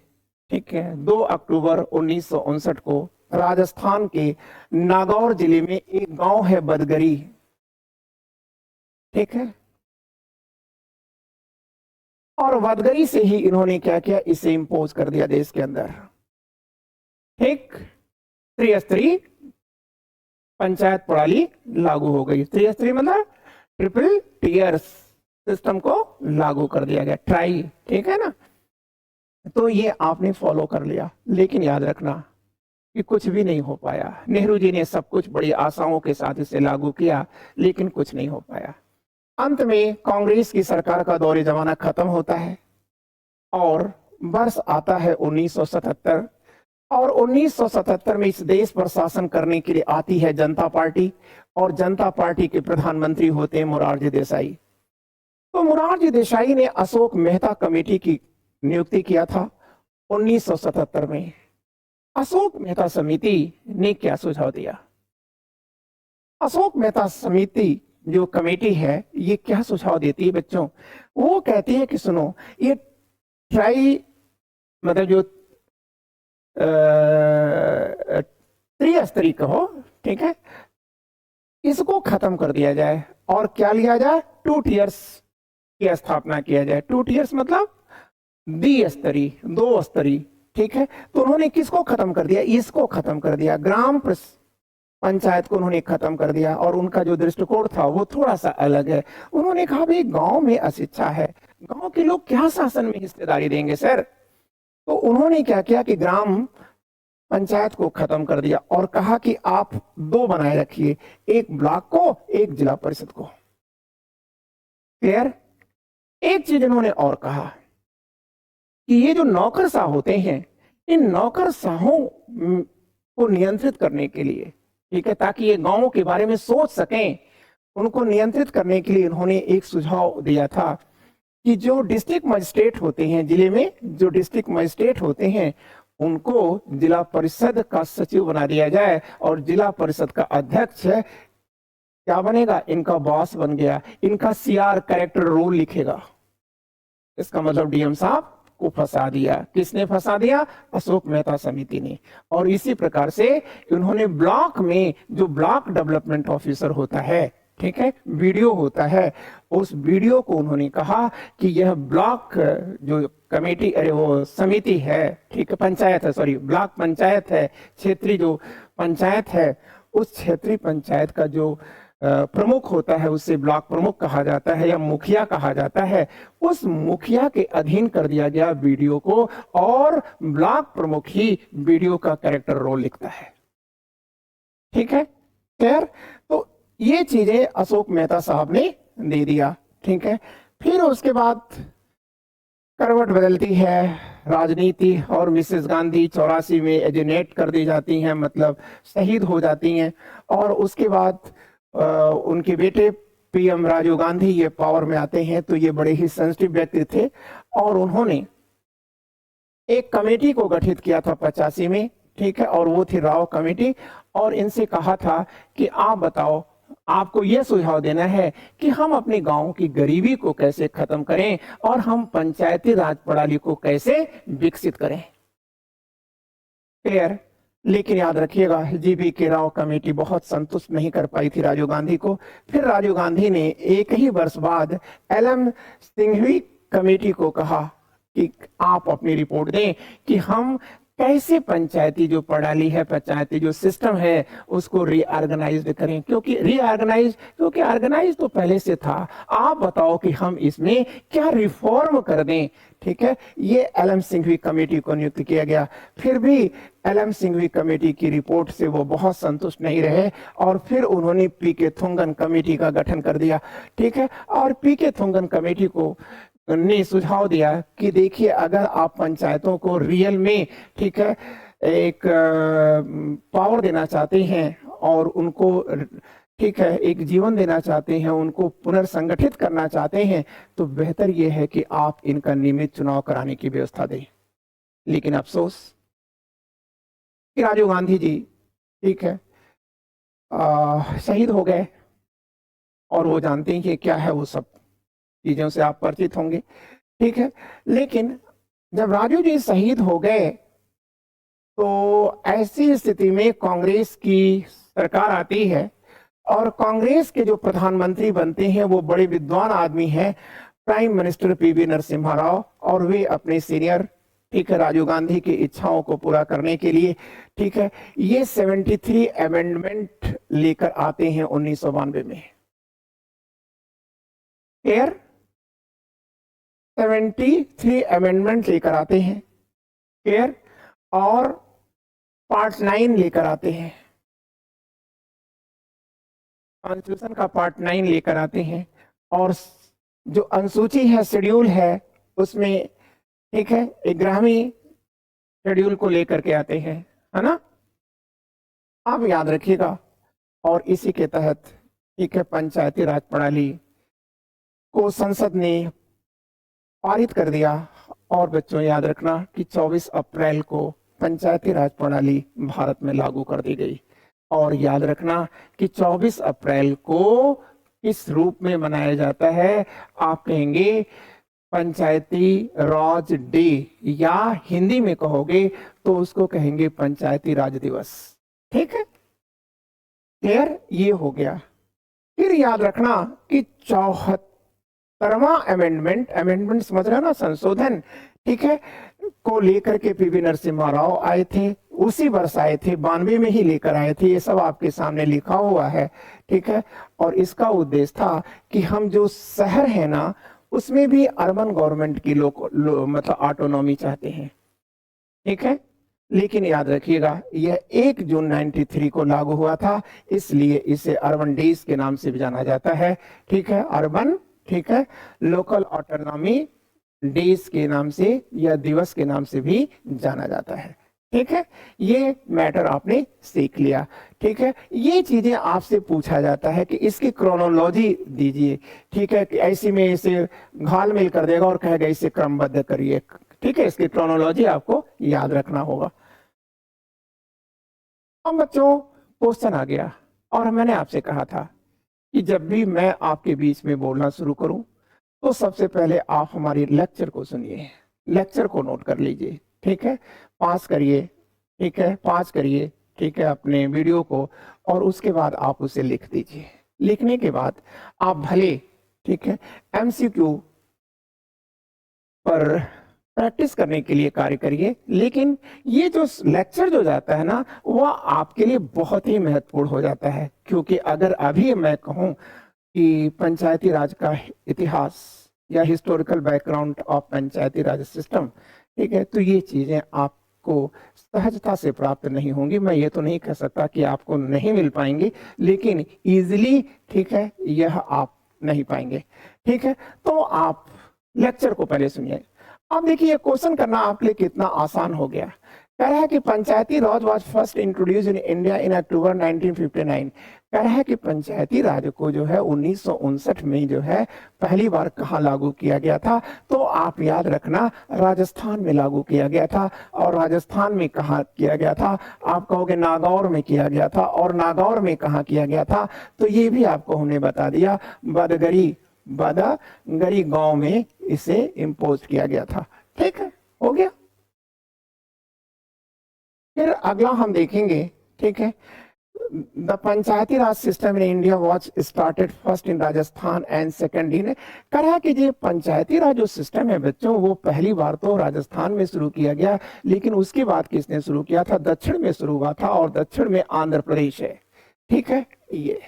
ठीक है, 2 अक्टूबर 1959 को राजस्थान के नागौर जिले में एक गांव है बदगरी। ठीक है, और वदगरी से ही इन्होंने क्या किया, इसे इंपोज कर दिया देश के अंदर। ठीक, त्रिस्तरीय पंचायत प्रणाली लागू हो गई। त्रिस्तरीय मतलब ट्रिपल टीयर्स सिस्टम को लागू कर दिया गया, ट्राई। ठीक है ना, तो ये आपने फॉलो कर लिया, लेकिन याद रखना कि कुछ भी नहीं हो पाया। नेहरू जी ने सब कुछ बड़ी आशाओं के साथ इसे लागू किया, लेकिन कुछ नहीं हो पाया। अंत में कांग्रेस की सरकार का दौरे जमाना खत्म होता है और वर्ष आता है 1977, और 1977 में इस देश पर शासन करने के लिए आती है जनता पार्टी, और जनता पार्टी के प्रधानमंत्री होते हैं मोरारजी देसाई। तो मोरारजी देसाई ने अशोक मेहता कमेटी की नियुक्ति किया था 1977 में। अशोक मेहता समिति ने क्या सुझाव दिया, अशोक मेहता समिति जो कमेटी है ये क्या सुझाव देती है बच्चों, वो कहती है कि सुनो, ये ट्राई मतलब जो त्रिस्तरीय कहो, ठीक है, इसको खत्म कर दिया जाए और क्या लिया जाए, 2 टीयर्स की स्थापना किया जाए। 2 टीयर्स मतलब द्विस्तरीय, 2 स्तरीय। ठीक है, तो उन्होंने किसको खत्म कर दिया, इसको खत्म कर दिया, ग्राम पंचायत को उन्होंने खत्म कर दिया। और उनका जो दृष्टिकोण था वो थोड़ा सा अलग है। उन्होंने कहा भाई गांव में अशिक्षा है, गांव के लोग क्या शासन में हिस्सेदारी देंगे सर। तो उन्होंने क्या किया कि ग्राम पंचायत को खत्म कर दिया और कहा कि आप 2 बनाए रखिए, एक ब्लॉक को, एक जिला परिषद को। क्लियर, एक चीज उन्होंने और कहा कि ये जो नौकरशाह होते हैं, इन नौकरशाहों को नियंत्रित करने के लिए, ठीक है, ताकि ये गांवों के बारे में सोच सकें, उनको नियंत्रित करने के लिए इन्होंने एक सुझाव दिया था कि जो डिस्ट्रिक्ट मजिस्ट्रेट होते हैं, जिले में जो डिस्ट्रिक्ट मजिस्ट्रेट होते हैं, उनको जिला परिषद का सचिव बना दिया जाए, और जिला परिषद का अध्यक्ष क्या बनेगा, इनका बॉस बन गया, इनका सीआर कैरेक्टर रूल लिखेगा। इसका मतलब डीएम साहब को फंसा दिया। किसने फंसा दिया, अशोक मेहता समिति ने। और इसी प्रकार से उन्होंने ब्लॉक में जो ब्लॉक डेवलपमेंट ऑफिसर होता है, ठीक है, बीडीओ होता है, उस बीडीओ को उन्होंने कहा कि यह ब्लॉक जो कमेटी, अरे वो समिति है, ठीक है, पंचायत है, सॉरी ब्लॉक पंचायत है, क्षेत्रीय जो पंचायत है, उस क्षेत्रीय पंचायत का जो प्रमुख होता है उसे ब्लॉक प्रमुख कहा जाता है या मुखिया कहा जाता है, उस मुखिया के अधीन कर दिया गया बीडीओ को, और ब्लॉक प्रमुख ही बीडीओ का कैरेक्टर रोल लिखता है। ठीक है, खैर, तो ये चीजें अशोक मेहता साहब ने दे दिया। ठीक है, फिर उसके बाद करवट बदलती है राजनीति, और मिसेस गांधी 84 में एजिनेट कर दी जाती हैं, मतलब शहीद हो जाती हैं। और उसके बाद उनके बेटे पीएम राजीव गांधी ये पावर में आते हैं। तो ये बड़े ही सेंसिटिव व्यक्ति थे, और उन्होंने एक कमेटी को गठित किया था 85 में। ठीक है, और वो थी राव कमेटी, और इनसे कहा था कि आप बताओ, आपको यह सुझाव देना है कि हम अपने गांव की गरीबी को कैसे खत्म करें और हम पंचायती राज प्रणाली को कैसे विकसित करें। क्लियर? लेकिन याद रखिएगा, जीबी के राव कमेटी बहुत संतुष्ट नहीं कर पाई थी राजीव गांधी को। फिर राजीव गांधी ने एक ही वर्ष बाद एलएम सिंघवी कमेटी को कहा कि आप अपनी रिपोर्ट दें कि हम कैसे पंचायती जो प्रणाली है, पंचायती जो सिस्टम है, उसको रीऑर्गेनाइज करें। क्योंकि ऑर्गेनाइज तो पहले से था, आप बताओ कि हम इसमें क्या रिफॉर्म कर दें। ठीक है, ये एलएम सिंघवी कमेटी को नियुक्त किया गया। फिर भी एलएम सिंघवी कमेटी की रिपोर्ट से वो बहुत संतुष्ट नहीं रहे, और फिर उन्होंने पीके थुंगन कमेटी का गठन कर दिया। ठीक है, और पीके थुंगन कमेटी को ने सुझाव दिया कि देखिए, अगर आप पंचायतों को रियल में, ठीक है, एक पावर देना चाहते हैं और उनको, ठीक है, एक जीवन देना चाहते हैं, उनको पुनर्संगठित करना चाहते हैं, तो बेहतर यह है कि आप इनका नियमित चुनाव कराने की व्यवस्था दें। लेकिन अफसोस कि राजीव गांधी जी, ठीक है, शहीद हो गए, और वो जानते हैं कि क्या है, वो सब चीजों से आप परिचित होंगे। ठीक है, लेकिन जब राजू जी शहीद हो गए, तो ऐसी स्थिति में कांग्रेस की सरकार आती है, और कांग्रेस के जो प्रधानमंत्री बनते हैं वो बड़े विद्वान आदमी हैं, prime minister PV Narasimha Rao, और वे अपने सीनियर, ठीक है, राजीव गांधी की इच्छाओं को पूरा करने के लिए, ठीक है, ये 73 अमेंडमेंट लेकर आते हैं 1992 में। क्लियर? 73 अमेंडमेंट लेकर आते हैं। क्लियर? और पार्ट 9 लेकर आते हैं, कॉन्स्टिट्यूशन का पार्ट 9 लेकर आते हैं, और जो अनुसूची है, शेड्यूल है, उसमें, ठीक है, 11वीं शेड्यूल को लेकर के आते हैं, है ना? आप याद रखिएगा। और इसी के तहत, ठीक है, पंचायती राज प्रणाली को संसद ने पारित कर दिया। और बच्चों याद रखना कि 24 अप्रैल को पंचायती राज प्रणाली भारत में लागू कर दी गई। और याद रखना कि 24 अप्रैल को किस रूप में मनाया जाता है? आप कहेंगे पंचायती राज डे, या हिंदी में कहोगे तो उसको कहेंगे पंचायती राज दिवस। ठीक है, क्लियर? ये हो गया। फिर याद रखना कि 74वां अमेंडमेंट समझ रहे ना, संशोधन, ठीक है, को लेकर के पीवी नरसिम्हा राव आए थे, उसी वर्ष आए थे, 92 में ही लेकर आए थे। ये सब आपके सामने लिखा हुआ है। ठीक है, और इसका उद्देश्य था कि हम जो शहर है ना, उसमें भी अर्बन गवर्नमेंट की मतलब ऑटोनॉमी चाहते हैं। ठीक है, लेकिन याद रखिएगा, यह 1 जून 93 को लागू हुआ था, इसलिए इसे अर्बन डेज के नाम से भी जाना जाता है। ठीक है, अर्बन, ठीक है, लोकल ऑटोनॉमी डेज के नाम से या दिवस के नाम से भी जाना जाता है। ठीक है, ये मैटर आपने सीख लिया। ठीक है, ये चीजें आपसे पूछा जाता है कि इसकी क्रोनोलॉजी दीजिए। ठीक है, कि ऐसी में इसे घालमेल कर देगा और कहेगा इसे क्रमबद्ध करिए। ठीक है, इसकी क्रोनोलॉजी आपको याद रखना होगा। अब बच्चों, क्वेश्चन आ गया, और मैंने आपसे कहा था कि जब भी मैं आपके बीच में बोलना शुरू करूं, तो सबसे पहले आप हमारे लेक्चर को सुनिए, लेक्चर को नोट कर लीजिए। ठीक है, पास करिए। ठीक है, पास करिए। ठीक है, अपने वीडियो को, और उसके बाद आप उसे लिख दीजिए। लिखने के बाद आप भले, ठीक है, एमसीक्यू पर प्रैक्टिस करने के लिए कार्य करिए। लेकिन ये जो लेक्चर जो जाता है ना, वह आपके लिए बहुत ही महत्वपूर्ण हो जाता है, क्योंकि अगर अभी मैं कहूँ कि पंचायती राज का इतिहास या historical background of panchayati raj system, ठीक है, तो ये चीजें आपको सहजता से प्राप्त नहीं होंगी। मैं ये तो नहीं कह सकता कि आपको नहीं मिल पाएंगी, लेकिन इजीली, ठीक है, यह आप नहीं पाएंगे। ठीक है, तो आप लेक्चर को पहले सुनिए। अब देखिए क्वेश्चन करना आपके लिए कितना आसान हो गया। कह रहा है कि panchayati raj was first introduce in India in October 1959। कह रहा है कि पंचायती राज को जो है 1959 में जो है पहली बार कहाँ लागू किया गया था, तो आप याद रखना राजस्थान में लागू किया गया था। और राजस्थान में कहाँ किया गया था, आप कहोगे नागौर में किया गया था। और नागौर में कहाँ किया गया था, तो ये भी आपको हमने बता दिया, बदगरी गांव में इसे इम्पोज किया गया था। ठीक है, हो गया। फिर अगला हम देखेंगे, ठीक है, the panchayati raj system in India was started first in Rajasthan and second in. कह रहा है कि जो पंचायती राज जो सिस्टम है बच्चों, वो पहली बार तो राजस्थान में शुरू किया गया, लेकिन उसके बाद किसने शुरू किया था, दक्षिण में शुरू हुआ था, और दक्षिण में आंध्र प्रदेश है। ठीक है, ये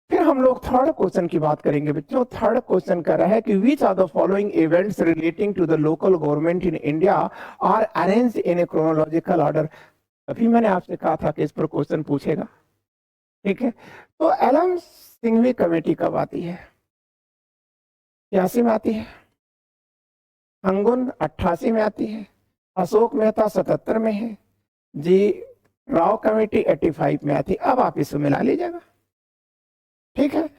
फिर हम लोग थर्ड क्वेश्चन की बात करेंगे बच्चों। थर्ड क्वेश्चन कर रहा है कि which are the following events relating to the local government in India are arranged in a chronological order. अभी मैंने आपसे कहा था कि इस पर क्वेश्चन पूछेगा। ठीक है, तो एलएम सिंघवी कमेटी कब आती है, 86 में आती है, हंगुन 88 में आती है, अशोक मेहता 77 में है, जी राव कमेटी 85 में आती है। अब आप इसे मिला लीजिएगा। ठीक है,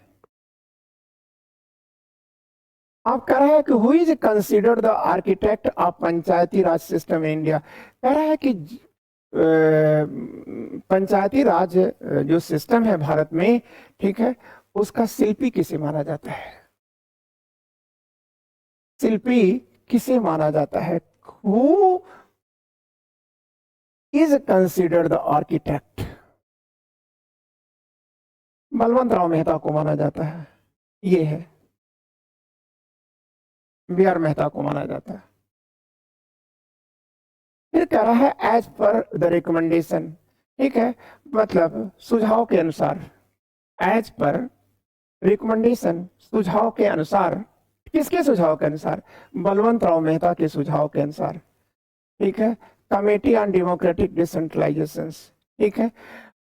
आप कह रहे हैं कि who is considered the architect of panchayati raj system in India. कह रहा है कि पंचायती राज जो सिस्टम है भारत में, ठीक है, उसका शिल्पी किसे माना जाता है, शिल्पी किसे माना जाता है, who is considered the architect. Balwant Rao Mehta को माना जाता है, ये है, बी.आर. मेहता को माना जाता है। फिर कह रहा है एज पर द रिकमेंडेशन। ठीक है, मतलब सुझाव के अनुसार, एज पर रिकमेंडेशन, सुझाव के अनुसार। किसके सुझाव के अनुसार, बलवंत राव मेहता के सुझाव के अनुसार। ठीक है, कमेटी ऑन डेमोक्रेटिक डिसेंट्रलाइजेशन। ठीक है,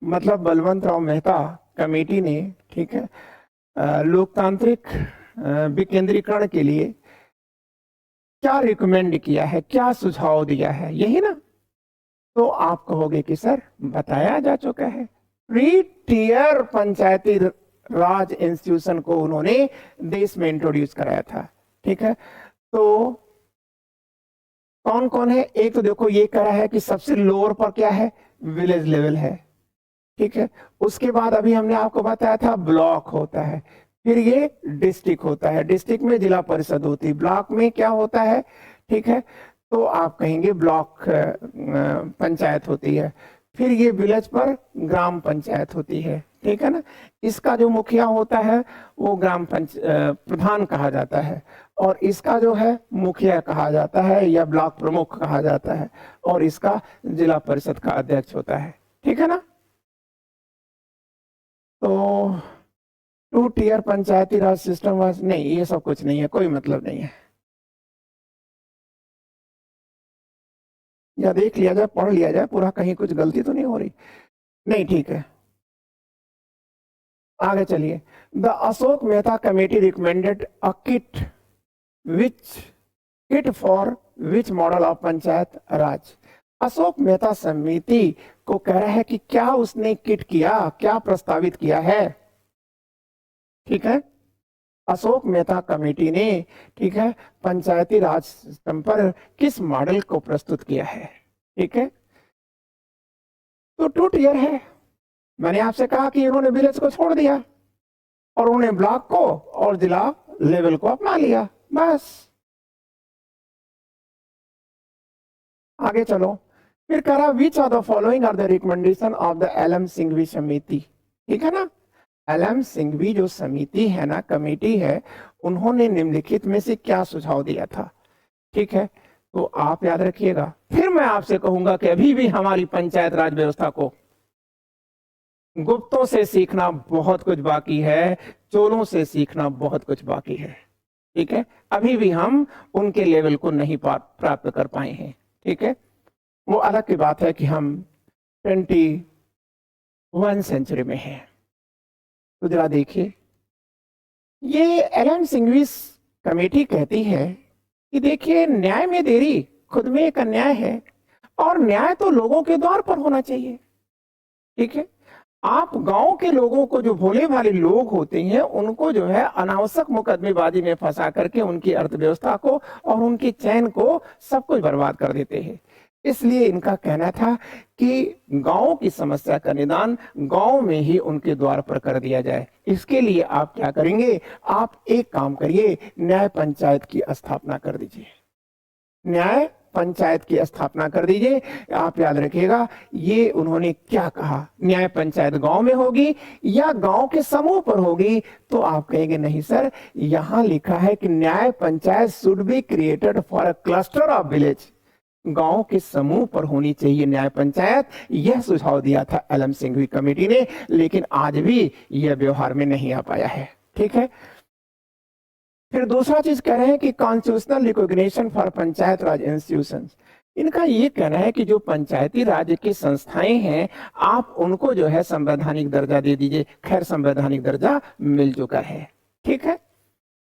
मतलब बलवंत राव मेहता कमेटी ने, ठीक है, लोकतांत्रिक विकेंद्रीकरण के लिए क्या रिकमेंड किया है, क्या सुझाव दिया है, यही ना। तो आप कहोगे कि सर बताया जा चुका है, 3 टियर पंचायती राज इंस्टीट्यूशन को उन्होंने देश में इंट्रोड्यूस कराया था। ठीक है, तो कौन कौन है, एक तो देखो ये कह रहा है कि सबसे लोअर पर क्या है, विलेज लेवल है। ठीक है, उसके बाद अभी हमने आपको बताया था ब्लॉक होता है, फिर ये डिस्ट्रिक्ट होता है, डिस्ट्रिक्ट में जिला परिषद होती है, ब्लॉक में क्या होता है, ठीक है, तो आप कहेंगे ब्लॉक पंचायत होती है, फिर ये विलेज पर ग्राम पंचायत होती है। ठीक है ना, इसका जो मुखिया होता है वो प्रधान कहा जाता है, और इसका जो है मुखिया कहा जाता है या ब्लॉक प्रमुख कहा जाता है, और इसका जिला परिषद का अध्यक्ष होता है। ठीक है ना, तो 2 tier panchayati raj system was नहीं, ये सब कुछ नहीं है, कोई मतलब नहीं है, या देख लिया जाए, पढ़ लिया जाए पूरा, कहीं कुछ गलती तो नहीं हो रही, नहीं। ठीक है, आगे चलिए। The Ashok Mehta committee recommended a kit for which model of panchayat raj. Ashok Mehta समिति को कह रहा है कि क्या उसने किट किया, क्या प्रस्तावित किया है। ठीक है, अशोक मेहता कमेटी ने, ठीक है, पंचायती राज सिस्टम पर किस मॉडल को प्रस्तुत किया है। ठीक है, तो 2 टियर है। मैंने आपसे कहा कि इन्होंने विलेज को छोड़ दिया और उन्होंने ब्लॉक को और जिला लेवल को अपना लिया, बस। आगे चलो, फिर कह रहा which are the following are the recommendation of the LM Singhvi समिति। ठीक है ना, एलएम सिंघवी जो समिति है ना, कमेटी है, उन्होंने निम्नलिखित में से क्या सुझाव दिया था। ठीक है, तो आप याद रखिएगा। फिर मैं आपसे कहूंगा कि अभी भी हमारी पंचायत राज व्यवस्था को गुप्तों से सीखना बहुत कुछ बाकी है, चोरों से सीखना बहुत कुछ बाकी है। ठीक है, अभी भी हम उनके लेवल को नहीं प्राप्त कर पाए हैं। ठीक है, वो अलग की बात है कि हम 21 सेंचुरी में हैं। तो जरा देखिए, ये एलन सिंघवी कमेटी कहती है कि देखिए, न्याय में देरी खुद में एक अन्याय है और न्याय तो लोगों के द्वार पर होना चाहिए। ठीक है, आप गांव के लोगों को, जो भोले भाले लोग होते हैं, उनको जो है अनावश्यक मुकदमेबाजी में फंसा करके उनकी अर्थव्यवस्था को और उनके चैन को सब कुछ बर्बाद कर देते हैं। इसलिए इनका कहना था कि गांव की समस्या का निदान गांव में ही उनके द्वार पर कर दिया जाए। इसके लिए आप क्या करेंगे, आप एक काम करिए, न्याय पंचायत की स्थापना कर दीजिए। न्याय पंचायत की स्थापना कर दीजिए। आप याद रखिएगा, ये उन्होंने क्या कहा, न्याय पंचायत गांव में होगी या गांव के समूह पर होगी? तो आप कहेंगे नहीं सर, यहां लिखा है कि न्याय panchayat should be created for a cluster of village. गांव के समूह पर होनी चाहिए न्याय पंचायत। यह सुझाव दिया था एलन सिंघवी कमेटी ने, लेकिन आज भी यह व्यवहार में नहीं आ पाया है। ठीक है, फिर दूसरा चीज कह रहे हैं कि constitutional recognition for panchayat Raj institutions. इनका ये कहना है कि जो पंचायती राज की संस्थाएं हैं, आप उनको जो है संवैधानिक दर्जा दे दीजिए। खैर, संवैधानिक दर्जा मिल चुका है। ठीक है,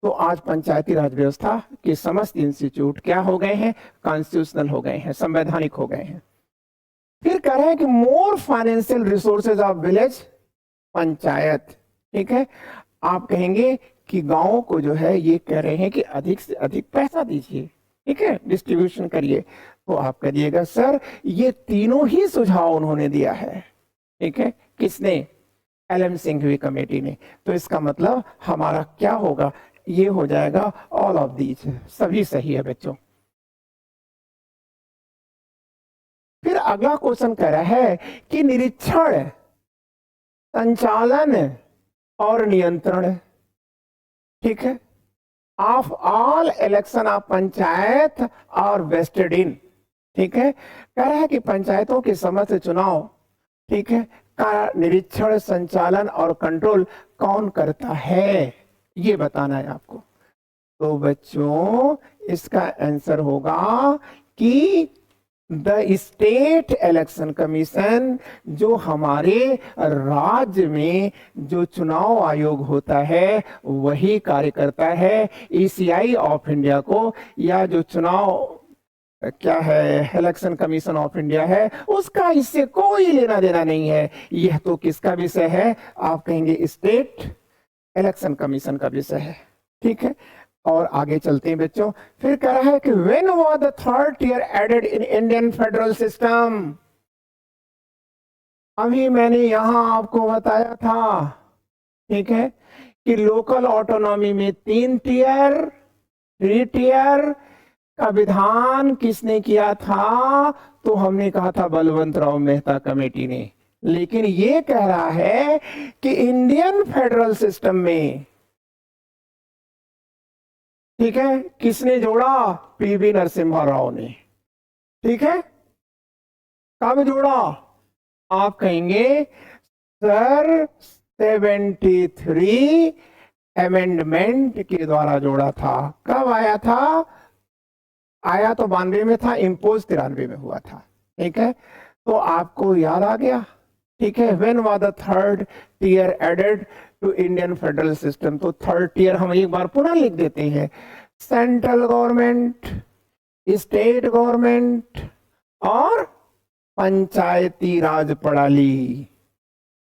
तो आज पंचायती राज व्यवस्था के समस्त इंस्टीट्यूट क्या हो गए हैं, कॉन्स्टिट्यूशनल हो गए हैं, संवैधानिक हो गए हैं। फिर कह रहे हैं कि more financial resources of village panchayat. ठीक है, आप कहेंगे कि गांवों को जो है, ये कह रहे हैं कि अधिक से अधिक पैसा दीजिए। ठीक है, डिस्ट्रीब्यूशन करिए। तो आप कहिएगा सर, ये तीनों ही सुझाव उन्होंने दिया है। ठीक है, किसने? एलन सिंघवी कमेटी ने। तो इसका मतलब हमारा क्या होगा, ये हो जाएगा ऑल ऑफ दीज, सभी सही है बच्चों। फिर अगला क्वेश्चन कह रहा है कि निरीक्षण, संचालन और नियंत्रण, ठीक है, of all election of panchayat और वेस्टेड इन। ठीक है, कह रहा है कि पंचायतों के समस्त चुनाव, ठीक है, का निरीक्षण, संचालन और कंट्रोल कौन करता है, ये बताना है आपको। तो बच्चों, इसका आंसर होगा कि द स्टेट इलेक्शन कमीशन, जो हमारे राज्य में जो चुनाव आयोग होता है, वही कार्य करता है। ईसीआई ऑफ इंडिया को, या जो चुनाव क्या है, इलेक्शन कमीशन ऑफ इंडिया है, उसका इससे कोई लेना देना नहीं है। यह तो किसका विषय है? आप कहेंगे स्टेट इलेक्शन कमीशन का विषय है। ठीक है, और आगे चलते हैं बच्चों। फिर कह रहा है कि when was the third tier added in Indian federal system. अभी मैंने यहां आपको बताया था, ठीक है, कि लोकल ऑटोनॉमी में 3 टियर, 3 टियर का विधान किसने किया था? तो हमने कहा था बलवंत राव मेहता कमेटी ने। लेकिन ये कह रहा है कि इंडियन फेडरल सिस्टम में, ठीक है, किसने जोड़ा? पीवी नरसिम्हा राव ने। ठीक है, कब जोड़ा? आप कहेंगे सर 73 अमेंडमेंट के द्वारा जोड़ा था। कब आया था? आया तो 92 में था, इम्पोज 93 में हुआ था। ठीक है, तो आपको याद आ गया। ठीक है, when was the third tier added to Indian federal system. तो थर्ड टियर हम एक बार पुनः लिख देते हैं। सेंट्रल गवर्नमेंट, स्टेट गवर्नमेंट और पंचायती राज प्रणाली,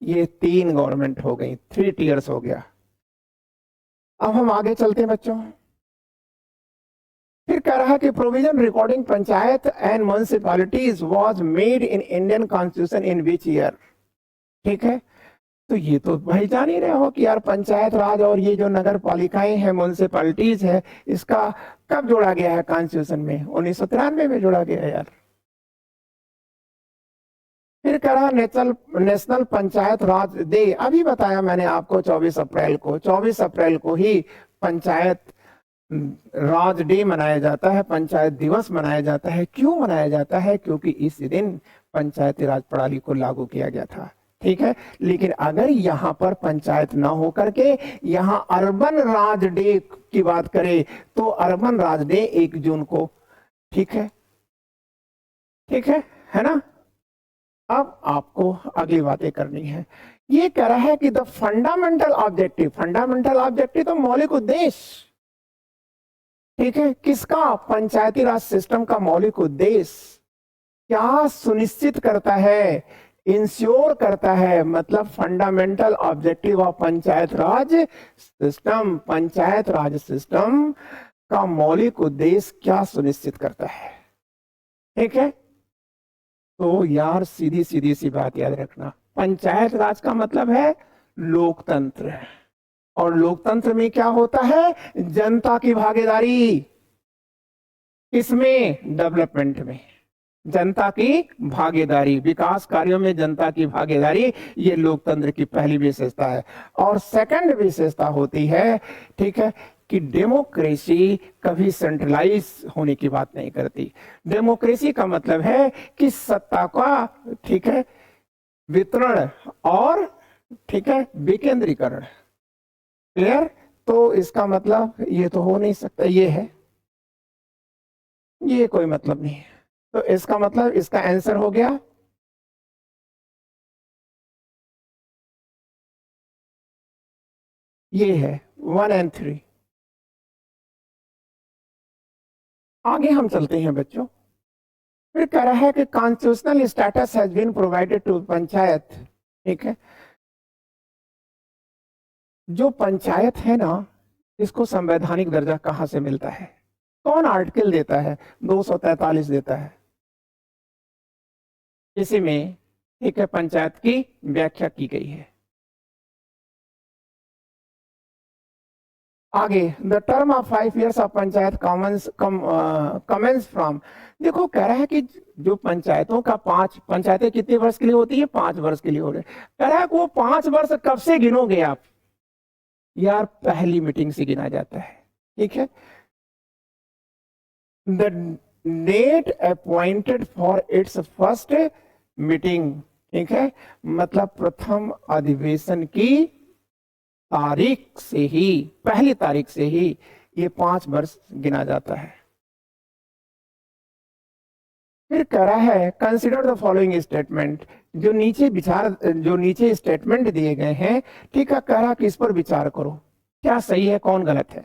ये 3 गवर्नमेंट हो गई, 3 टियर्स हो गया। अब हम आगे चलते हैं बच्चों। फिर कह रहा है कि provision recording panchayat and municipalities was made in Indian constitution in which year. ठीक है, तो ये तो भाई जान ही रहे हो कि यार पंचायत राज और ये जो नगर पालिकाएं हैं, म्युनिसिपैलिटीज है, इसका कब जोड़ा गया है कॉन्स्टिट्यूशन में? 1993 में जोड़ा गया है यार। फिर कह रहा नेशनल पंचायत राज डे, अभी बताया मैंने आपको 24 अप्रैल को, 24 अप्रैल को ही पंचायत राज डे मनाया जाता है, पंचायत दिवस मनाया जाता है। क्यों मनाया जाता है? क्योंकि इस दिन पंचायती राज प्रणाली को लागू किया गया था। ठीक है, लेकिन अगर यहाँ पर पंचायत ना हो करके यहाँ अर्बन राज डे की बात करें तो अर्बन राज डे 1 जून को। ठीक है, ठीक है ना। अब आपको अगली बातें करनी है। ये कह रहा है कि द फंडामेंटल ऑब्जेक्टिव तो मौलिक उद्देश्य। ठीक है, किसका? पंचायती राज सिस्टम का मौलिक उद्देश्य क्या सुनिश्चित करता है? इंश्योर करता है। मतलब fundamental objective of panchayat Raj system का मौलिक उद्देश्य क्या सुनिश्चित करता है? ठीक है, तो यार सीधी सीधी सी बात याद रखना, पंचायत राज का मतलब है लोकतंत्र। और लोकतंत्र में क्या होता है? जनता की भागीदारी। किसमें? डेवलपमेंट में जनता की भागीदारी, विकास कार्यों में जनता की भागीदारी, ये लोकतंत्र की पहली विशेषता है। और सेकंड विशेषता होती है, ठीक है, कि डेमोक्रेसी कभी सेंट्रलाइज होने की बात नहीं करती। डेमोक्रेसी का मतलब है कि सत्ता का, ठीक है, वितरण और, ठीक है, विकेंद्रीकरण। क्लियर? तो इसका मतलब ये तो हो नहीं सकता, ये है, ये कोई मतलब नहीं है। तो इसका मतलब इसका आंसर हो गया ये है 1 और 3। आगे हम चलते हैं बच्चों। फिर कह रहा है कि constitutional status has been provided to panchayat. ठीक है, जो पंचायत है ना, इसको संवैधानिक दर्जा कहां से मिलता है? कौन आर्टिकल देता है? 243 देता है। इसी में, ठीक है, पंचायत की व्याख्या की गई है। आगे, the term of 5 years of panchayat commence from. देखो कह रहा है कि जो पंचायतों का पंचायतें कितने वर्ष के लिए होती है? 5 वर्ष के लिए हो रहे। कह रहा है कि वो 5 वर्ष कब से गिनोगे आप? यार पहली मीटिंग से गिना जाता है। ठीक है, the date appointed for its first meeting. ठीक है, मतलब प्रथम अधिवेशन की तारीख से ही, पहली तारीख से ही ये 5 वर्ष गिना जाता है। फिर कह रहा है कंसिडर द फॉलोइंग स्टेटमेंट। जो नीचे स्टेटमेंट दिए गए हैं, ठीक है, कह रहा है कि इस पर विचार करो, क्या सही है कौन गलत है।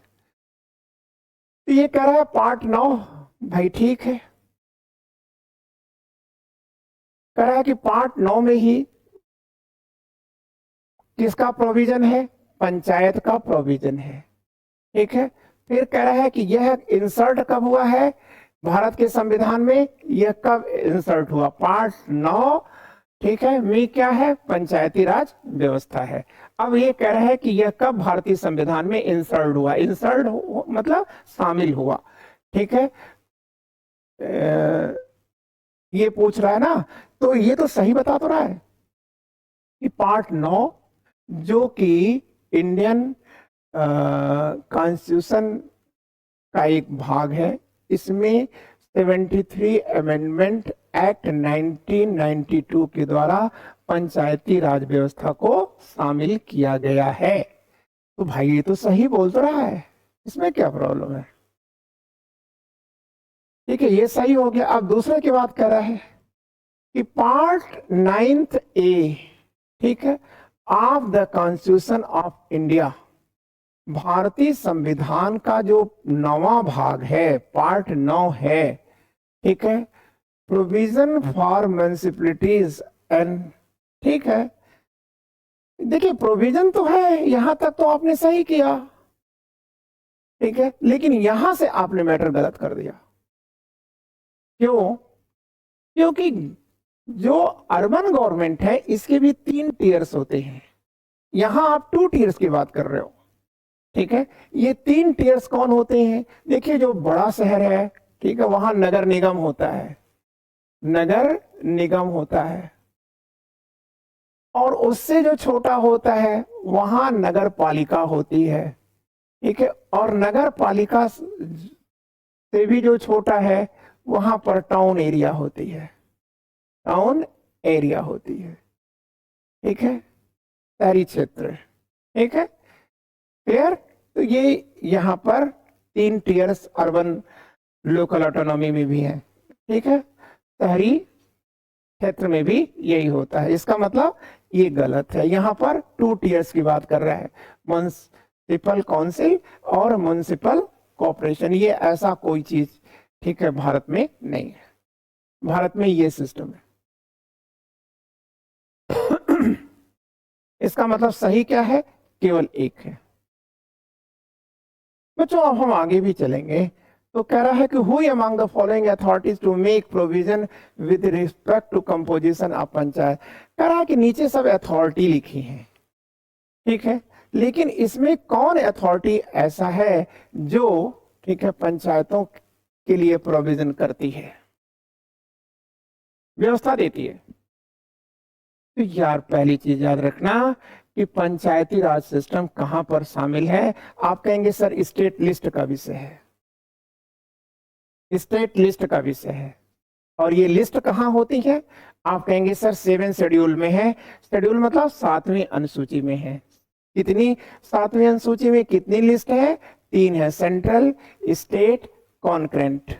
तो ये कह रहा है पार्ट 9, भाई ठीक है, कह रहा है कि पार्ट 9 में ही किसका प्रोविजन है? पंचायत का प्रोविजन है। ठीक है, फिर कह रहा है कि यह इंसर्ट कब हुआ है भारत के संविधान में? यह कब इंसर्ट हुआ? पार्ट 9, ठीक है, में क्या है? पंचायती राज व्यवस्था है। अब ये कह रहा है कि यह कब भारतीय संविधान में इंसर्ट हुआ? मतलब शामिल हुआ। ठीक है, ये पूछ रहा है ना, तो ये तो सही बता तो रहा है कि पार्ट 9 जो कि इंडियन कॉन्स्टिट्यूशन का एक भाग है, इसमें 73 अमेंडमेंट एक्ट 1992 के द्वारा पंचायती राज व्यवस्था को शामिल किया गया है। तो भाई ये तो सही बोल तो रहा है, इसमें क्या प्रॉब्लम है? ठीक है, ये सही हो गया। अब दूसरे की बात कर रहा है कि पार्ट 9 ए, ठीक है, of the constitution of India, भारतीय संविधान का जो 9वां भाग है, पार्ट 9 है, ठीक है, प्रोविजन फॉर म्युनिसिपैलिटीज एंड, ठीक है, देखिए प्रोविजन तो है, यहां तक तो आपने सही किया, ठीक है, लेकिन यहां से आपने मैटर गलत कर दिया। क्यों? क्योंकि जो अर्बन गवर्नमेंट है इसके भी 3 टीयर्स होते हैं, यहां आप 2 टीयर्स की बात कर रहे हो। ठीक है, ये 3 टीयर्स कौन होते हैं? देखिए जो बड़ा शहर है, ठीक है, वहां नगर निगम होता है, नगर निगम होता है, और उससे जो छोटा होता है वहां नगर पालिका होती है। ठीक है, और नगर पालिका से भी जो छोटा है वहां पर टाउन एरिया होती है, टाउन एरिया होती है। ठीक है, शहरी क्षेत्र। ठीक है, क्लियर। तो ये यहाँ पर 3 टीयर्स अर्बन लोकल ऑटोनॉमी में भी है। ठीक है, शहरी क्षेत्र में भी यही होता है। इसका मतलब ये गलत है, यहाँ पर 2 टीयर्स की बात कर रहा है, म्युनिसिपल काउंसिल और म्युनिसिपल कॉर्पोरेशन। ये ऐसा कोई चीज, ठीक है, भारत में नहीं है। भारत में ये सिस्टम है। इसका मतलब सही क्या है, केवल एक है। बच्चों अब हम आगे भी चलेंगे। तो कह रहा है कि who among the following authorities to make provision with respect to composition of panchayat. कह रहा है कि नीचे सब अथॉरिटी लिखी है, ठीक है, लेकिन इसमें कौन अथॉरिटी ऐसा है जो, ठीक है, पंचायतों के लिए प्रोविजन करती है, व्यवस्था देती है। तो यार पहली चीज याद रखना कि पंचायती राज सिस्टम कहां पर शामिल है। आप कहेंगे सर स्टेट लिस्ट का विषय है, स्टेट लिस्ट का विषय है। और ये लिस्ट कहां होती है, आप कहेंगे सर 7 शेड्यूल में है। शेड्यूल मतलब 7वीं अनुसूची में है। कितनी, 7वीं अनुसूची में कितनी लिस्ट है, 3 है, सेंट्रल, स्टेट, कॉन्करेंट,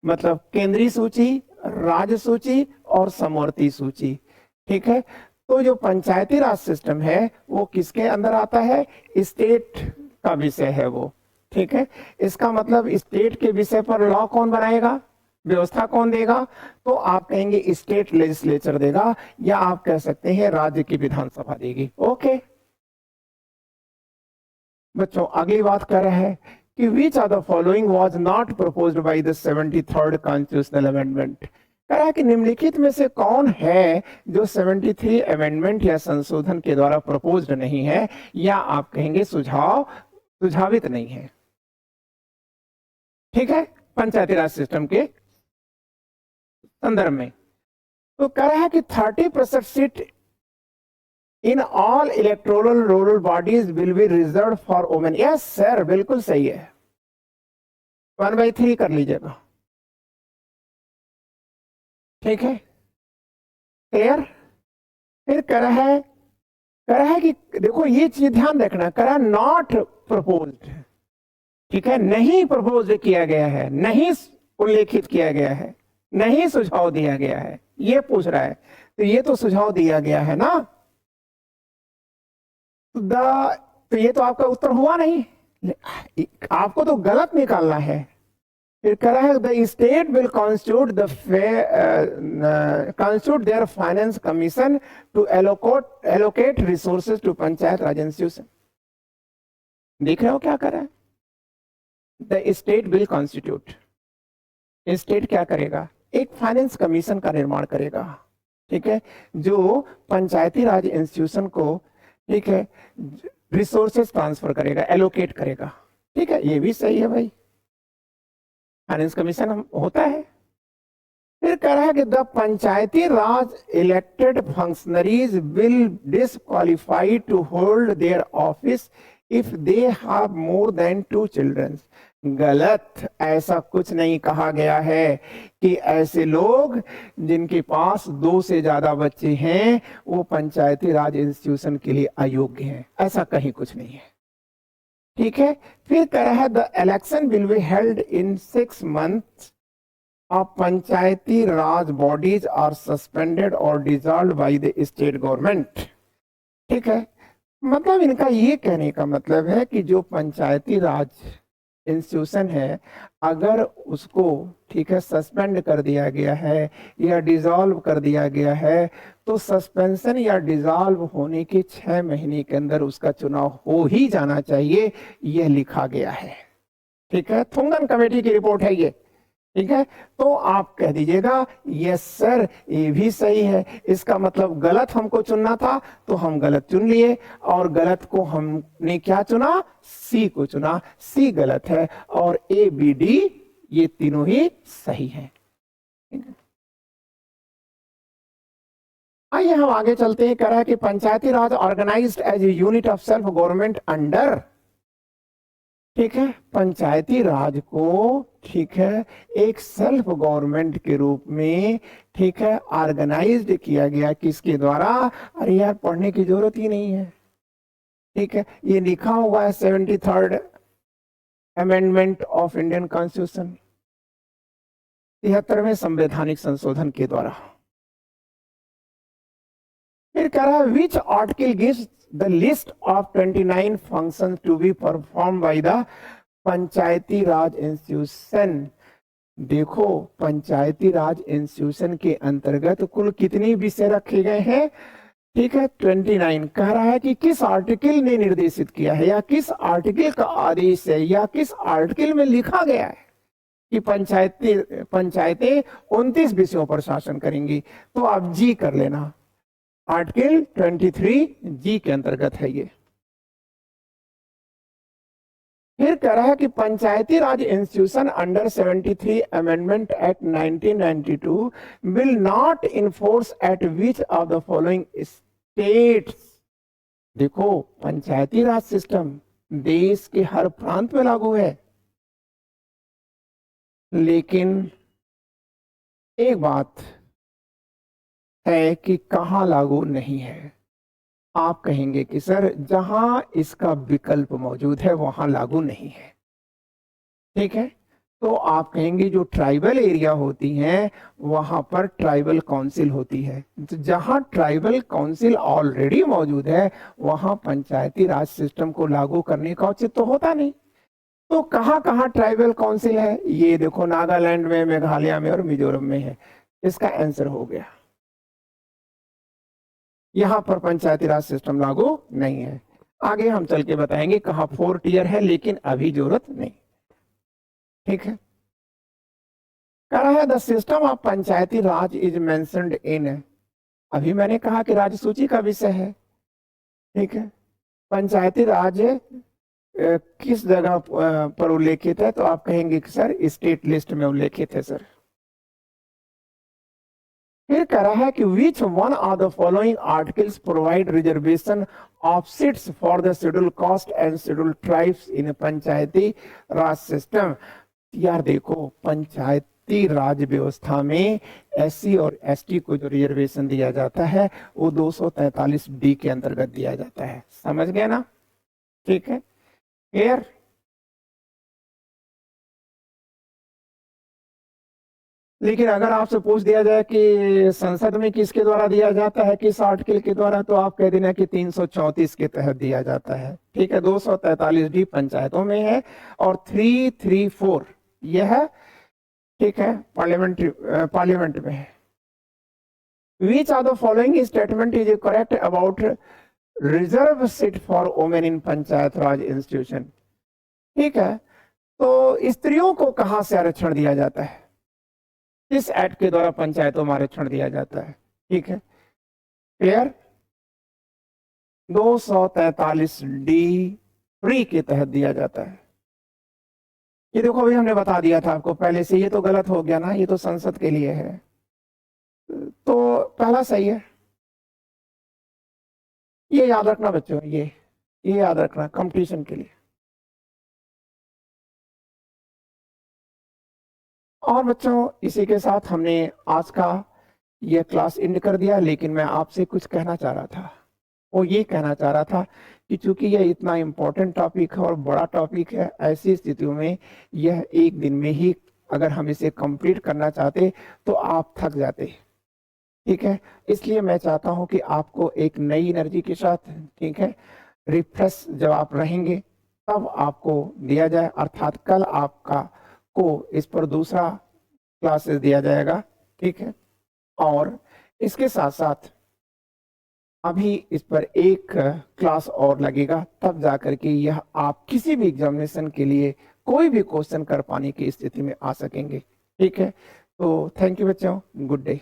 मतलब केंद्रीय सूची, राज्य सूची और समवर्ती सूची। ठीक है, तो जो पंचायती राज सिस्टम है वो किसके अंदर आता है, स्टेट का विषय है वो। ठीक है, इसका मतलब स्टेट के विषय पर लॉ कौन बनाएगा, व्यवस्था कौन देगा, तो आप कहेंगे स्टेट लेजिस्लेचर देगा, या आप कह सकते हैं राज्य की विधानसभा देगी। ओके बच्चों, अगली बात कर रहे हैं कि which are the following was not proposed by the 73rd constitutional amendment. कह रहा है कि निम्नलिखित में से कौन है जो 73 अमेंडमेंट या संशोधन के द्वारा प्रपोज्ड नहीं है, या आप कहेंगे सुझावित नहीं है। ठीक है, पंचायती राज सिस्टम के संदर्भ में। तो कह रहा है कि 30% seat in all electoral rural bodies will be reserve for women. Yes sir, बिल्कुल सही है, 1/3 कर लीजिएगा। ठीक है, क्लियर। फिर कह रहा है कि देखो ये चीज ध्यान रखना, कह रहा नॉट प्रपोज्ड। ठीक है, नहीं प्रपोज किया गया है, नहीं उल्लेखित किया गया है, नहीं सुझाव दिया गया है, ये पूछ रहा है। तो ये तो सुझाव दिया गया है ना, तो ये तो आपका उत्तर हुआ नहीं, आपको तो गलत निकालना है। फिर कह रहा है the state will constitute their finance commission to allocate resources to panchayat raj institution. देख रहे हो क्या कर रहा है, the state will constitute, state क्या करेगा, एक फाइनेंस कमीशन का निर्माण करेगा। ठीक है, जो पंचायती राज इंस्टीट्यूशन को, ठीक है, रिसोर्सेज ट्रांसफर करेगा, एलोकेट करेगा। ठीक है, ये भी सही है भाई, फाइनेंस कमीशन होता है। फिर कह रहा है कि the panchayati raj elected functionaries will disqualified to hold their office if they have more than 2 children. गलत, ऐसा कुछ नहीं कहा गया है कि ऐसे लोग जिनके पास 2 से ज्यादा बच्चे हैं वो पंचायती राज इंस्टीट्यूशन के लिए अयोग्य हैं, ऐसा कहीं कुछ नहीं है। ठीक है, फिर कह रहा है the election will be held in 6 months of panchayati raj bodies are suspended or dissolved by the state government. ठीक है, मतलब इनका ये कहने का मतलब है कि जो पंचायती राज इंस्टीट्यूशन है, अगर उसको, ठीक है, सस्पेंड कर दिया गया है या डिसॉल्व कर दिया गया है, तो सस्पेंशन या डिसॉल्व होने के 6 महीने के अंदर उसका चुनाव हो ही जाना चाहिए, यह लिखा गया है। ठीक है, थुंगन कमेटी की रिपोर्ट है ये। ठीक है, तो आप कह दीजिएगा यस सर, ये भी सही है। इसका मतलब गलत हमको चुनना था तो हम गलत चुन लिए, और गलत को हमने क्या चुना, सी को चुना, सी गलत है, और ए बी डी ये तीनों ही सही हैं। आइए हम आगे चलते हैं। कह रहा है कि panchayati raj organized as a unit of self government under ठीक है, पंचायती राज को, ठीक है, एक सेल्फ गवर्नमेंट के रूप में, ठीक है, ऑर्गेनाइज्ड किया गया किसके द्वारा? अरे यार पढ़ने की जरूरत ही नहीं है, ठीक है, ये लिखा हुआ है 73rd amendment of Indian constitution, 73वें संवैधानिक संशोधन के द्वारा। फिर कह रहा है which article gives the list of 29 functions to be perform by the panchayati raj institution. देखो, पंचायती राज इंस्टीट्यूशन के अंतर्गत कुल कितनी विषय रखे गए हैं? ठीक है, 29। कह रहा है कि किस आर्टिकल ने निर्देशित किया है, या किस आर्टिकल का आदेश है, या किस आर्टिकल में लिखा गया है कि पंचायतें 29 विषयों पर शासन करेंगी। तो आप जी कर लेना, आर्टिकल 23 जी के अंतर्गत है ये। फिर कह रहा है कि panchayati raj institution under 73 amendment act 1992 will not inforce at which of the following states. देखो, पंचायती राज सिस्टम देश के हर प्रांत में लागू है, लेकिन एक बात है कि कहां लागू नहीं है। आप कहेंगे कि सर जहां इसका विकल्प मौजूद है वहां लागू नहीं है, ठीक है, तो आप कहेंगे जो ट्राइबल एरिया होती हैं वहां पर ट्राइबल काउंसिल होती है। तो जहां ट्राइबल काउंसिल ऑलरेडी मौजूद है वहां पंचायती राज सिस्टम को लागू करने का उचित तो होता नहीं। तो कहां कहां ट्राइबल काउंसिल है? ये देखो, नागालैंड में, मेघालय में और मिजोरम में है। इसका आंसर हो गया, यहां पर पंचायती राज सिस्टम लागू नहीं है। आगे हम चल के बताएंगे कहां 4 टियर है, लेकिन अभी जरूरत नहीं, ठीक है। कह रहा है the system of panchayati Raj is mentioned in, अभी मैंने कहा कि राज्य सूची का विषय है, ठीक है। पंचायती राज किस जगह पर उल्लेखित है? तो आप कहेंगे कि सर स्टेट लिस्ट में उल्लेखित है सर। फिर कह रहा है कि which one of the following articles provide reservation of seats for the schedule caste and schedule tribes in Panchayati raj system. यार देखो, पंचायती राज व्यवस्था में एससी और एसटी को जो रिजर्वेशन दिया जाता है वो 243 डी के अंतर्गत दिया जाता है। समझ गए ना? ठीक है, क्लियर। लेकिन अगर आपसे पूछ दिया जाए कि संसद में किसके द्वारा दिया जाता है, किस आर्टिकल के द्वारा, तो आप कह देना कि 334 के तहत दिया जाता है, ठीक है। 243 डी पंचायतों में है और 334 यह है, ठीक है, पार्लियामेंट में है। विच of the following statement is correct about reserve seat for women in panchayat raj institution? ठीक है, तो स्त्रियों को कहां से आरक्षण दिया जाता है? इस एक्ट के द्वारा पंचायतों में आरक्षण दिया जाता है, ठीक है, क्लियर। 243 डी फ्री के तहत दिया जाता है। ये देखो, अभी हमने बता दिया था आपको पहले से, ये तो गलत हो गया ना, ये तो संसद के लिए है, तो पहला सही है। ये याद रखना बच्चों, ये याद रखना कंपटीशन के लिए। और बच्चों, इसी के साथ हमने आज का यह क्लास एंड कर दिया, लेकिन मैं आपसे कुछ कहना चाह रहा था। वो ये कहना चाह रहा था कि चूंकि यह इतना इम्पोर्टेंट टॉपिक है और बड़ा टॉपिक है, ऐसी स्थितियों में यह एक दिन में ही अगर हम इसे कंप्लीट करना चाहते तो आप थक जाते, ठीक है। इसलिए मैं चाहता हूं कि आपको एक नई एनर्जी के साथ, ठीक है, रिफ्रेश जब आप रहेंगे तब आपको दिया जाए, अर्थात कल आपका को इस पर दूसरा क्लासेस दिया जाएगा, ठीक है। और इसके साथ साथ अभी इस पर एक क्लास और लगेगा, तब जाकर के यह आप किसी भी एग्जामिनेशन के लिए कोई भी क्वेश्चन कर पाने की स्थिति में आ सकेंगे, ठीक है। तो थैंक यू बच्चों, गुड डे।